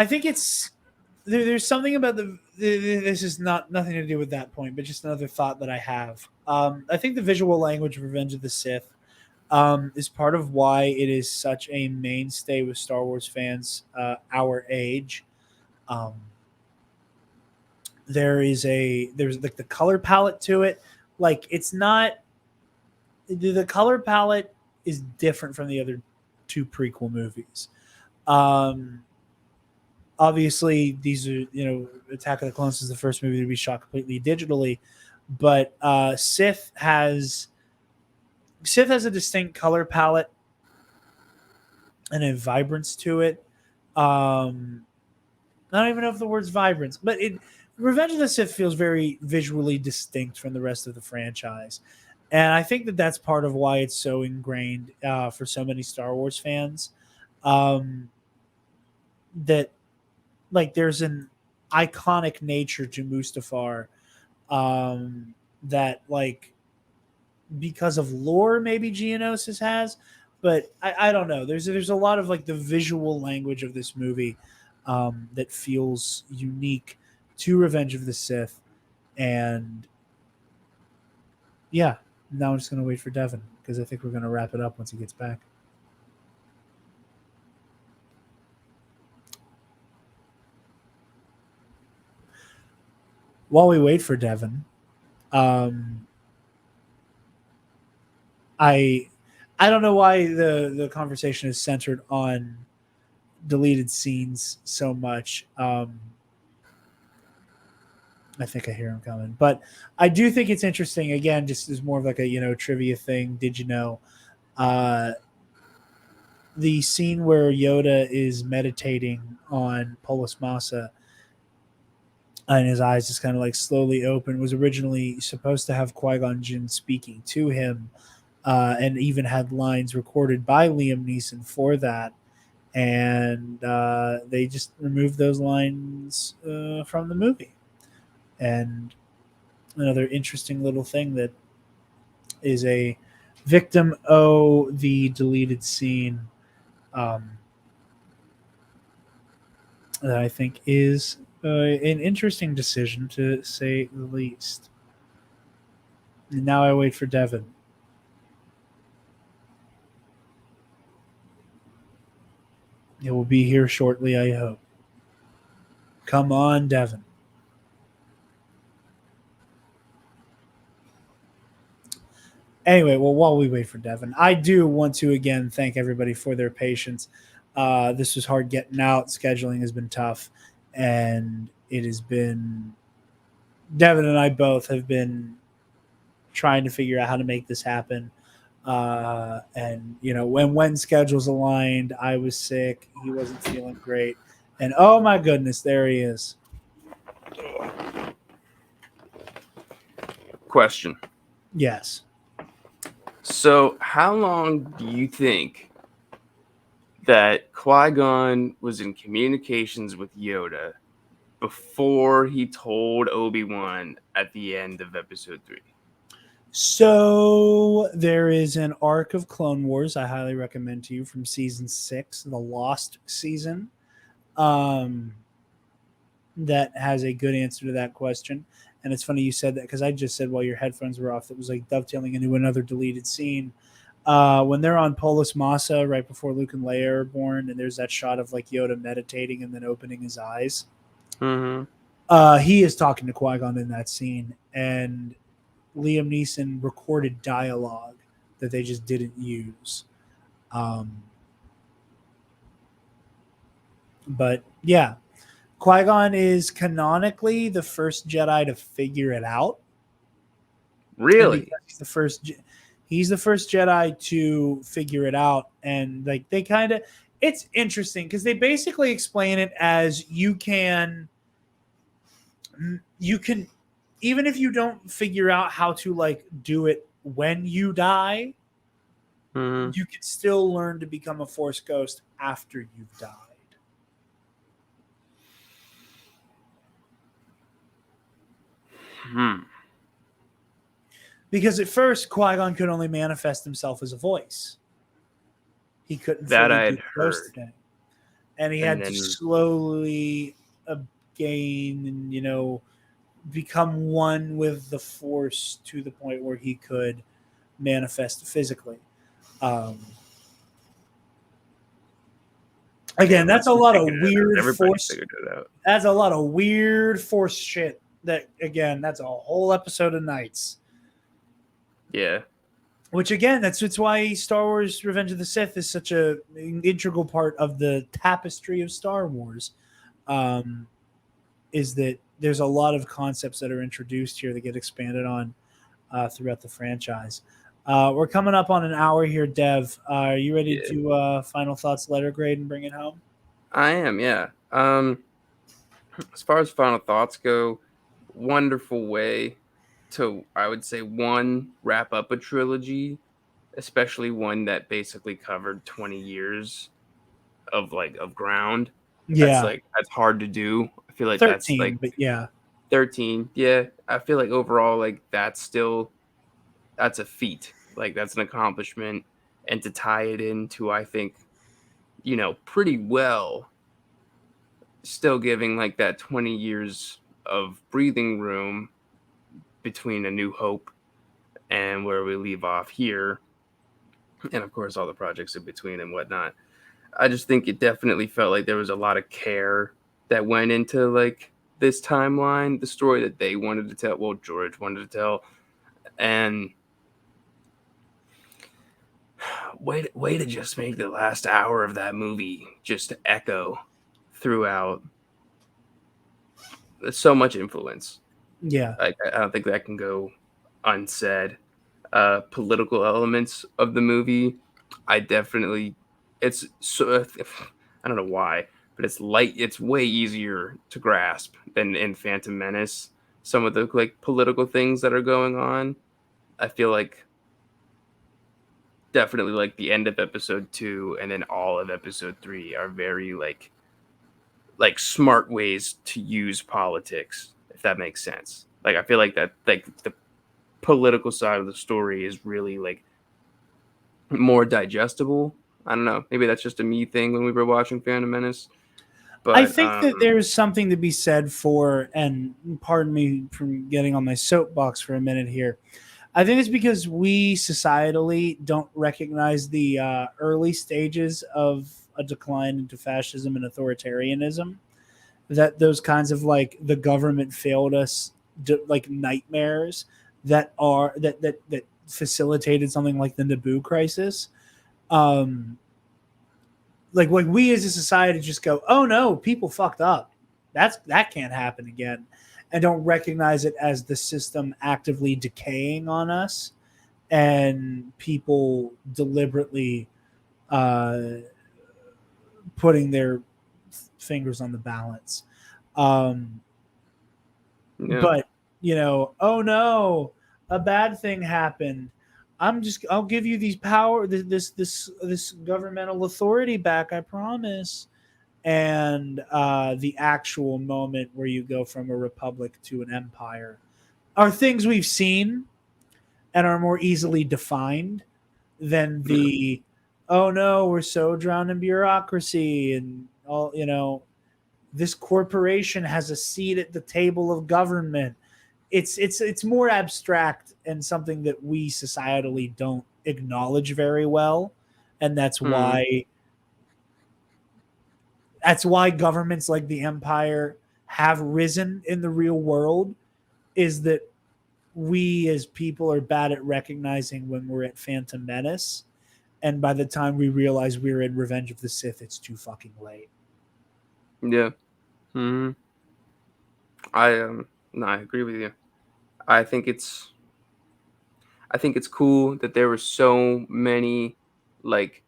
[SPEAKER 2] think it's there's something about this is nothing to do with that point, but just another thought that I have. I think the visual language of Revenge of the Sith is part of why it is such a mainstay with Star Wars fans our age. There's the color palette to it. It's not, the color palette is different from the other two prequel movies. obviously, these are, Attack of the Clones is the first movie to be shot completely digitally, but Sith has a distinct color palette and a vibrance to it. I don't even know if the word's vibrance, but Revenge of the Sith feels very visually distinct from the rest of the franchise. And I think that that's part of why it's so ingrained for so many Star Wars fans. That, like, there's an iconic nature to Mustafar that, like, because of lore, maybe Geonosis has, but I don't know. There's a lot of, like, the visual language of this movie that feels unique to Revenge of the Sith. And yeah, now I'm just going to wait for Devin because I think we're going to wrap it up once he gets back. While we wait for Devin, I don't know why the conversation is centered on deleted scenes so much. I think I hear him coming, but I do think it's interesting. Again, just as more of like a trivia thing. Did you know the scene where Yoda is meditating on Polis Massa and his eyes just kind of like slowly open was originally supposed to have Qui-Gon Jinn speaking to him, and even had lines recorded by Liam Neeson for that. And they just removed those lines from the movie. And another interesting little thing that is a victim of the deleted scene that I think is an interesting decision, to say the least. And now I wait for Devin. It will be here shortly, I hope. Come on, Devin. Anyway, well, while we wait for Devin, I do want to again thank everybody for their patience. This was hard getting out. Scheduling has been tough, and it has been. Devin and I both have been trying to figure out how to make this happen. And when schedules aligned, I was sick. He wasn't feeling great, and oh my goodness, there he is.
[SPEAKER 3] Question.
[SPEAKER 2] Yes.
[SPEAKER 3] So, how long do you think that Qui-Gon was in communications with Yoda before he told Obi-Wan at the end of Episode 3?
[SPEAKER 2] So there is an arc of Clone Wars I highly recommend to you from season 6, the Lost season, that has a good answer to that question. And it's funny you said that because I just said while your headphones were off that was like dovetailing into another deleted scene. When they're on Polis Massa right before Luke and Leia are born, and there's that shot of like Yoda meditating and then opening his eyes.
[SPEAKER 3] Mm-hmm.
[SPEAKER 2] He is talking to Qui-Gon in that scene, and Liam Neeson recorded dialogue that they just didn't use. But yeah, Qui-Gon is canonically the first Jedi to figure it out.
[SPEAKER 3] Really?
[SPEAKER 2] He's the first Jedi to figure it out. And like they kind of, it's interesting because they basically explain it as you can, even if you don't figure out how to like do it when you die,
[SPEAKER 3] Mm-hmm.
[SPEAKER 2] you can still learn to become a Force ghost after you've died. Because at first, Qui-Gon could only manifest himself as a voice. He couldn't
[SPEAKER 3] That
[SPEAKER 2] fully
[SPEAKER 3] I
[SPEAKER 2] do
[SPEAKER 3] had
[SPEAKER 2] the ghost
[SPEAKER 3] heard.
[SPEAKER 2] thing. And he
[SPEAKER 3] And
[SPEAKER 2] had
[SPEAKER 3] then-
[SPEAKER 2] to slowly gain and, become one with the Force to the point where he could manifest physically. Again, that's a lot of weird Force.
[SPEAKER 3] Figured it out.
[SPEAKER 2] That's a lot of weird Force shit. That again, that's a whole episode of Nights.
[SPEAKER 3] Yeah.
[SPEAKER 2] Which again, it's why Star Wars: Revenge of the Sith is such a integral part of the tapestry of Star Wars. is that there's a lot of concepts that are introduced here that get expanded on throughout the franchise. We're coming up on an hour here, Dev. Are you ready
[SPEAKER 3] Yeah.
[SPEAKER 2] to final thoughts, letter grade, and bring it home?
[SPEAKER 3] I am, yeah. As far as final thoughts go, wonderful way to, I would say, one, wrap up a trilogy, especially one that basically covered 20 years of ground.
[SPEAKER 2] Yeah,
[SPEAKER 3] That's hard to do. I feel like that's
[SPEAKER 2] 13,
[SPEAKER 3] like
[SPEAKER 2] but yeah.
[SPEAKER 3] 13. Yeah, I feel like overall, like that's a feat. Like that's an accomplishment, and to tie it into, I think, pretty well, still giving like that 20 years of breathing room between A New Hope and where we leave off here, and of course all the projects in between and whatnot. I just think it definitely felt like there was a lot of care that went into like this timeline, the story that they wanted to tell. Well, George wanted to tell, and way to just make the last hour of that movie just echo throughout. There's so much influence.
[SPEAKER 2] Yeah.
[SPEAKER 3] I don't think that can go unsaid. Political elements of the movie, I definitely, it's so, I don't know why, but it's light. It's way easier to grasp than in Phantom Menace. Some of the like political things that are going on, I feel like definitely like the end of episode 2 and then all of episode 3 are very like smart ways to use politics, if that makes sense. Like I feel like that like the political side of the story is really like more digestible. I don't know. Maybe that's just a me thing when we were watching Phantom Menace.
[SPEAKER 2] I
[SPEAKER 3] But
[SPEAKER 2] think that there's something to be said for, and pardon me from getting on my soapbox for a minute here. I think it's because we societally don't recognize the early stages of a decline into fascism and authoritarianism. That those kinds of like the government failed us, like nightmares that facilitated something like the Naboo crisis. Um, like we as a society just go, oh no, people fucked up. That can't happen again, and don't recognize it as the system actively decaying on us, and people deliberately uh, putting their fingers on the balance. Um,
[SPEAKER 3] yeah,
[SPEAKER 2] but oh no, a bad thing happened. I'll give you these power, this governmental authority back, I promise. And the actual moment where you go from a republic to an empire are things we've seen and are more easily defined than
[SPEAKER 3] yeah,
[SPEAKER 2] the oh no, we're so drowned in bureaucracy and all, this corporation has a seat at the table of government. It's more abstract and something that we societally don't acknowledge very well, and
[SPEAKER 3] mm,
[SPEAKER 2] that's why governments like the empire have risen in the real world, is that we as people are bad at recognizing when we're at Phantom Menace, and by the time we realize we're in Revenge of the Sith, it's too fucking late.
[SPEAKER 3] yeah. Hmm. I no, I agree with you. I think it's I think it's cool that there were so many like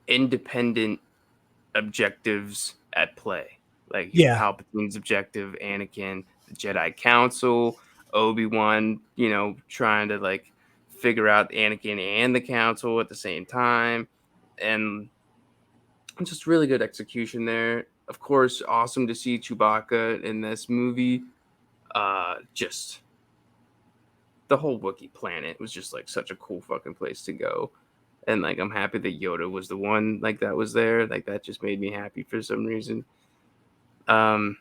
[SPEAKER 3] independent objectives at play. Like you have
[SPEAKER 2] Yeah.
[SPEAKER 3] Palpatine's objective, Anakin, the Jedi Council, Obi-Wan, trying to like figure out Anakin and the Council at the same time. And just really good execution there. Of course, awesome to see Chewbacca in this movie. Just the whole Wookiee planet was just like such a cool fucking place to go. And like I'm happy that Yoda was the one like that was there. Like that just made me happy for some reason. Um,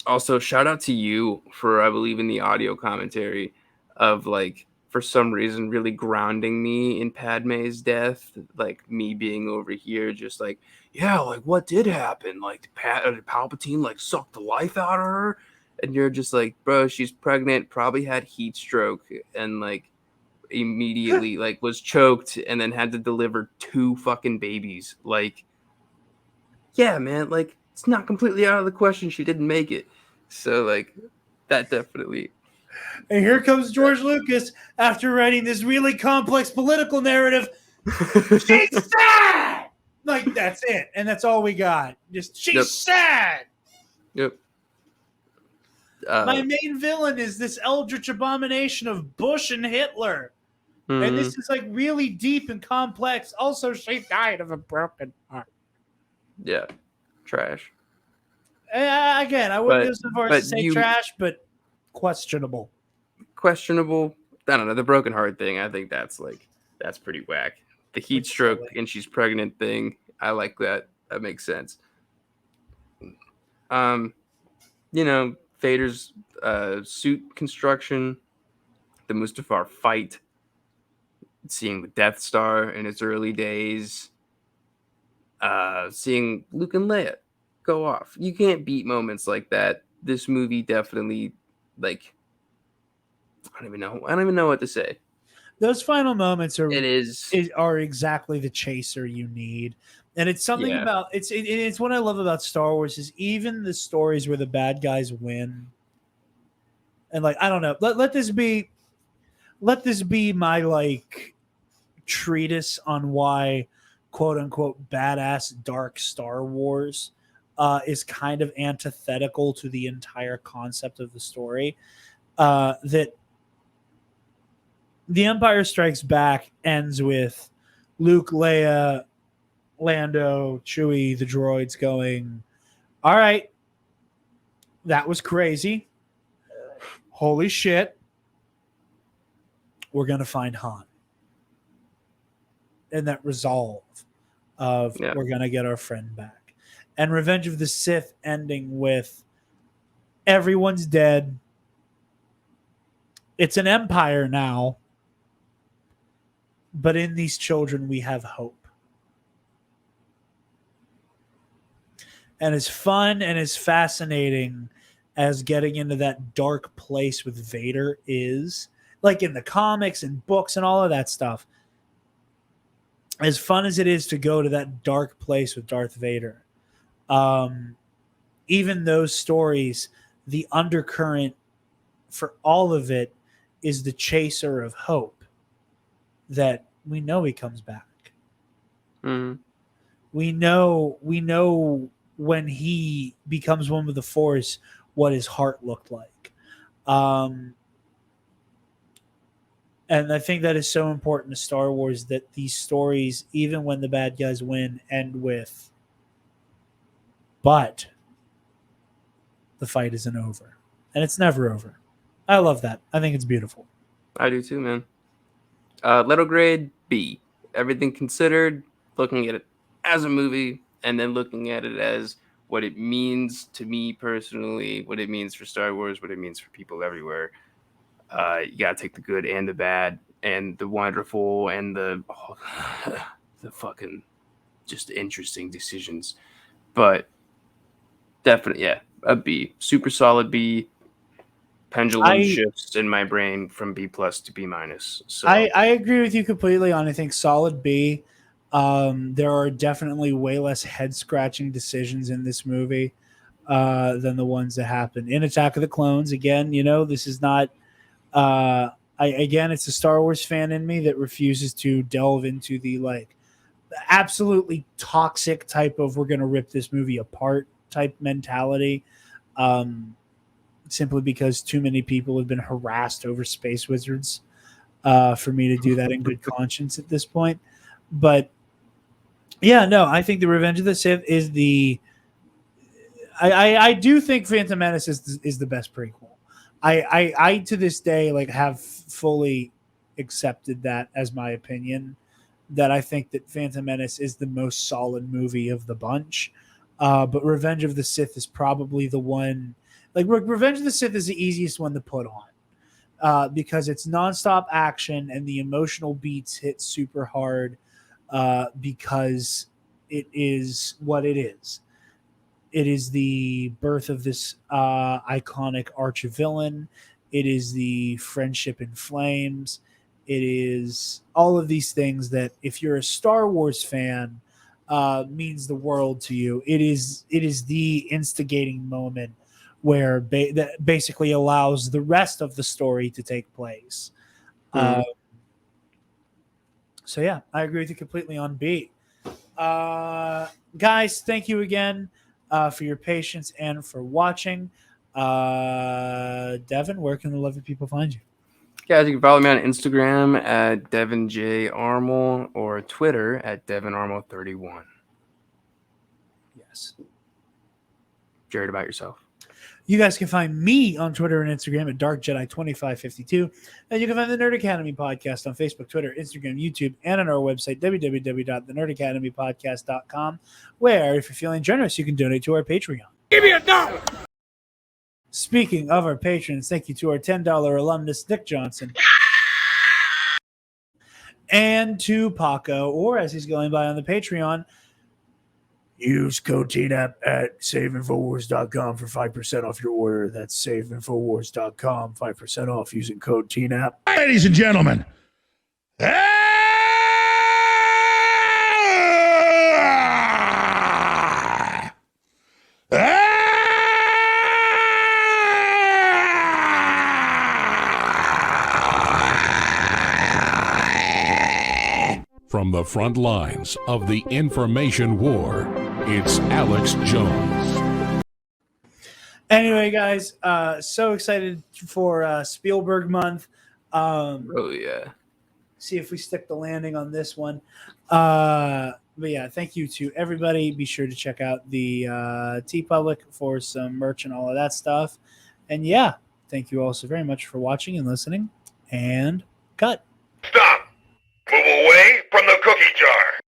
[SPEAKER 3] Also, shout out to you for, I believe, in the audio commentary of like, for some reason, really grounding me in Padme's death. Like, me being over here, just like, yeah, like, what did happen? Like, did Palpatine, like, suck the life out of her? And you're just like, bro, she's pregnant, probably had heat stroke, and like, immediately, like, was choked and then had to deliver 2 fucking babies. Like, yeah, man, like, it's not completely out of the question she didn't make it. So like that definitely.
[SPEAKER 2] And here comes George Lucas after writing this really complex political narrative. She's sad. Like that's it, and that's all we got. Just she's sad.
[SPEAKER 3] Yep.
[SPEAKER 2] My main villain is this eldritch abomination of Bush and Hitler. And this is like really deep and complex. Also, she died of a broken heart.
[SPEAKER 3] Yeah. Trash.
[SPEAKER 2] Again, I wouldn't go so far as to say trash, but questionable.
[SPEAKER 3] Questionable. I don't know. The broken heart thing, I think that's pretty whack. The heat stroke and she's pregnant thing, I like that. That makes sense. Vader's suit construction, the Mustafar fight, seeing the Death Star in its early days, seeing Luke and Leia go off. You can't beat moments like that. This movie definitely, I don't even know what to say.
[SPEAKER 2] Those final moments are exactly the chaser you need. And it's something about it's what I love about Star Wars is even the stories where the bad guys win. And I don't know, let this be my treatise on why quote unquote badass dark Star Wars is kind of antithetical to the entire concept of the story. That The Empire Strikes Back ends with Luke, Leia, Lando, Chewie, the droids going, all right, that was crazy. Holy shit. We're going to find Han. And that resolve of we're going to get our friend back. And Revenge of the Sith ending with everyone's dead. It's an empire now. But in these children, we have hope. And as fun and as fascinating as getting into that dark place with Vader is, like in the comics and books and all of that stuff, as fun as it is to go to that dark place with Darth Vader, even those stories, the undercurrent for all of it is the chaser of hope that we know he comes back.
[SPEAKER 3] Mm-hmm.
[SPEAKER 2] We know when he becomes one with the Force, what his heart looked like. And I think that is so important to Star Wars, that these stories, even when the bad guys win, end with, but the fight isn't over. And it's never over. I love that. I think it's beautiful.
[SPEAKER 3] I do too, man. Letter grade B. Everything considered, looking at it as a movie, and then looking at it as what it means to me personally, what it means for Star Wars, what it means for people everywhere. You gotta take the good and the bad and the wonderful and the fucking just interesting decisions. But definitely, a B. Super solid B. Pendulum shifts in my brain from B+ to B-. So
[SPEAKER 2] I agree with you completely on, I think, solid B. There are definitely way less head-scratching decisions in this movie than the ones that happened in Attack of the Clones. Again, this is not... it's a Star Wars fan in me that refuses to delve into the absolutely toxic type of we're going to rip this movie apart type mentality. Simply because too many people have been harassed over Space Wizards for me to do that in good conscience at this point. But I think the Revenge of the Sith is I do think Phantom Menace is the best prequel. I to this day have fully accepted that as my opinion, that I think that Phantom Menace is the most solid movie of the bunch. But Revenge of the Sith is probably the one. Revenge of the Sith is the easiest one to put on because it's nonstop action and the emotional beats hit super hard because it is what it is. It is the birth of this iconic arch-villain. It is the friendship in flames. It is all of these things that if you're a Star Wars fan, means the world to you. It is the instigating moment where that basically allows the rest of the story to take place. So yeah, I agree with you completely on B. Guys, thank you again for your patience and for watching. Devin, where can the lovely people find you?
[SPEAKER 3] Guys, you can follow me on Instagram at Devin J. Armel or Twitter at DevinArmel31.
[SPEAKER 2] Yes.
[SPEAKER 3] Jarod, about yourself.
[SPEAKER 2] You guys can find me on Twitter and Instagram at DarkJedi2552. And you can find the Nerd Academy podcast on Facebook, Twitter, Instagram, YouTube, and on our website, www.thenerdacademypodcast.com, where, if you're feeling generous, you can donate to our Patreon.
[SPEAKER 4] Give me $1.
[SPEAKER 2] Speaking of our patrons, thank you to our $10 alumnus, Nick Johnson, and to Paco, or as he's going by on the Patreon, use code TNAP at saveinfowars.com for 5% off your order. That's saveinfowars.com, 5% off using code TNAP.
[SPEAKER 4] Ladies and gentlemen. From the front lines of the information war, it's Alex Jones.
[SPEAKER 2] Anyway, guys, so excited for Spielberg month.
[SPEAKER 3] Oh, yeah.
[SPEAKER 2] See if we stick the landing on this one. But yeah, thank you to everybody. Be sure to check out the TeePublic for some merch and all of that stuff. And yeah, thank you all so very much for watching and listening. And cut.
[SPEAKER 5] Stop! Move away from the cookie jar.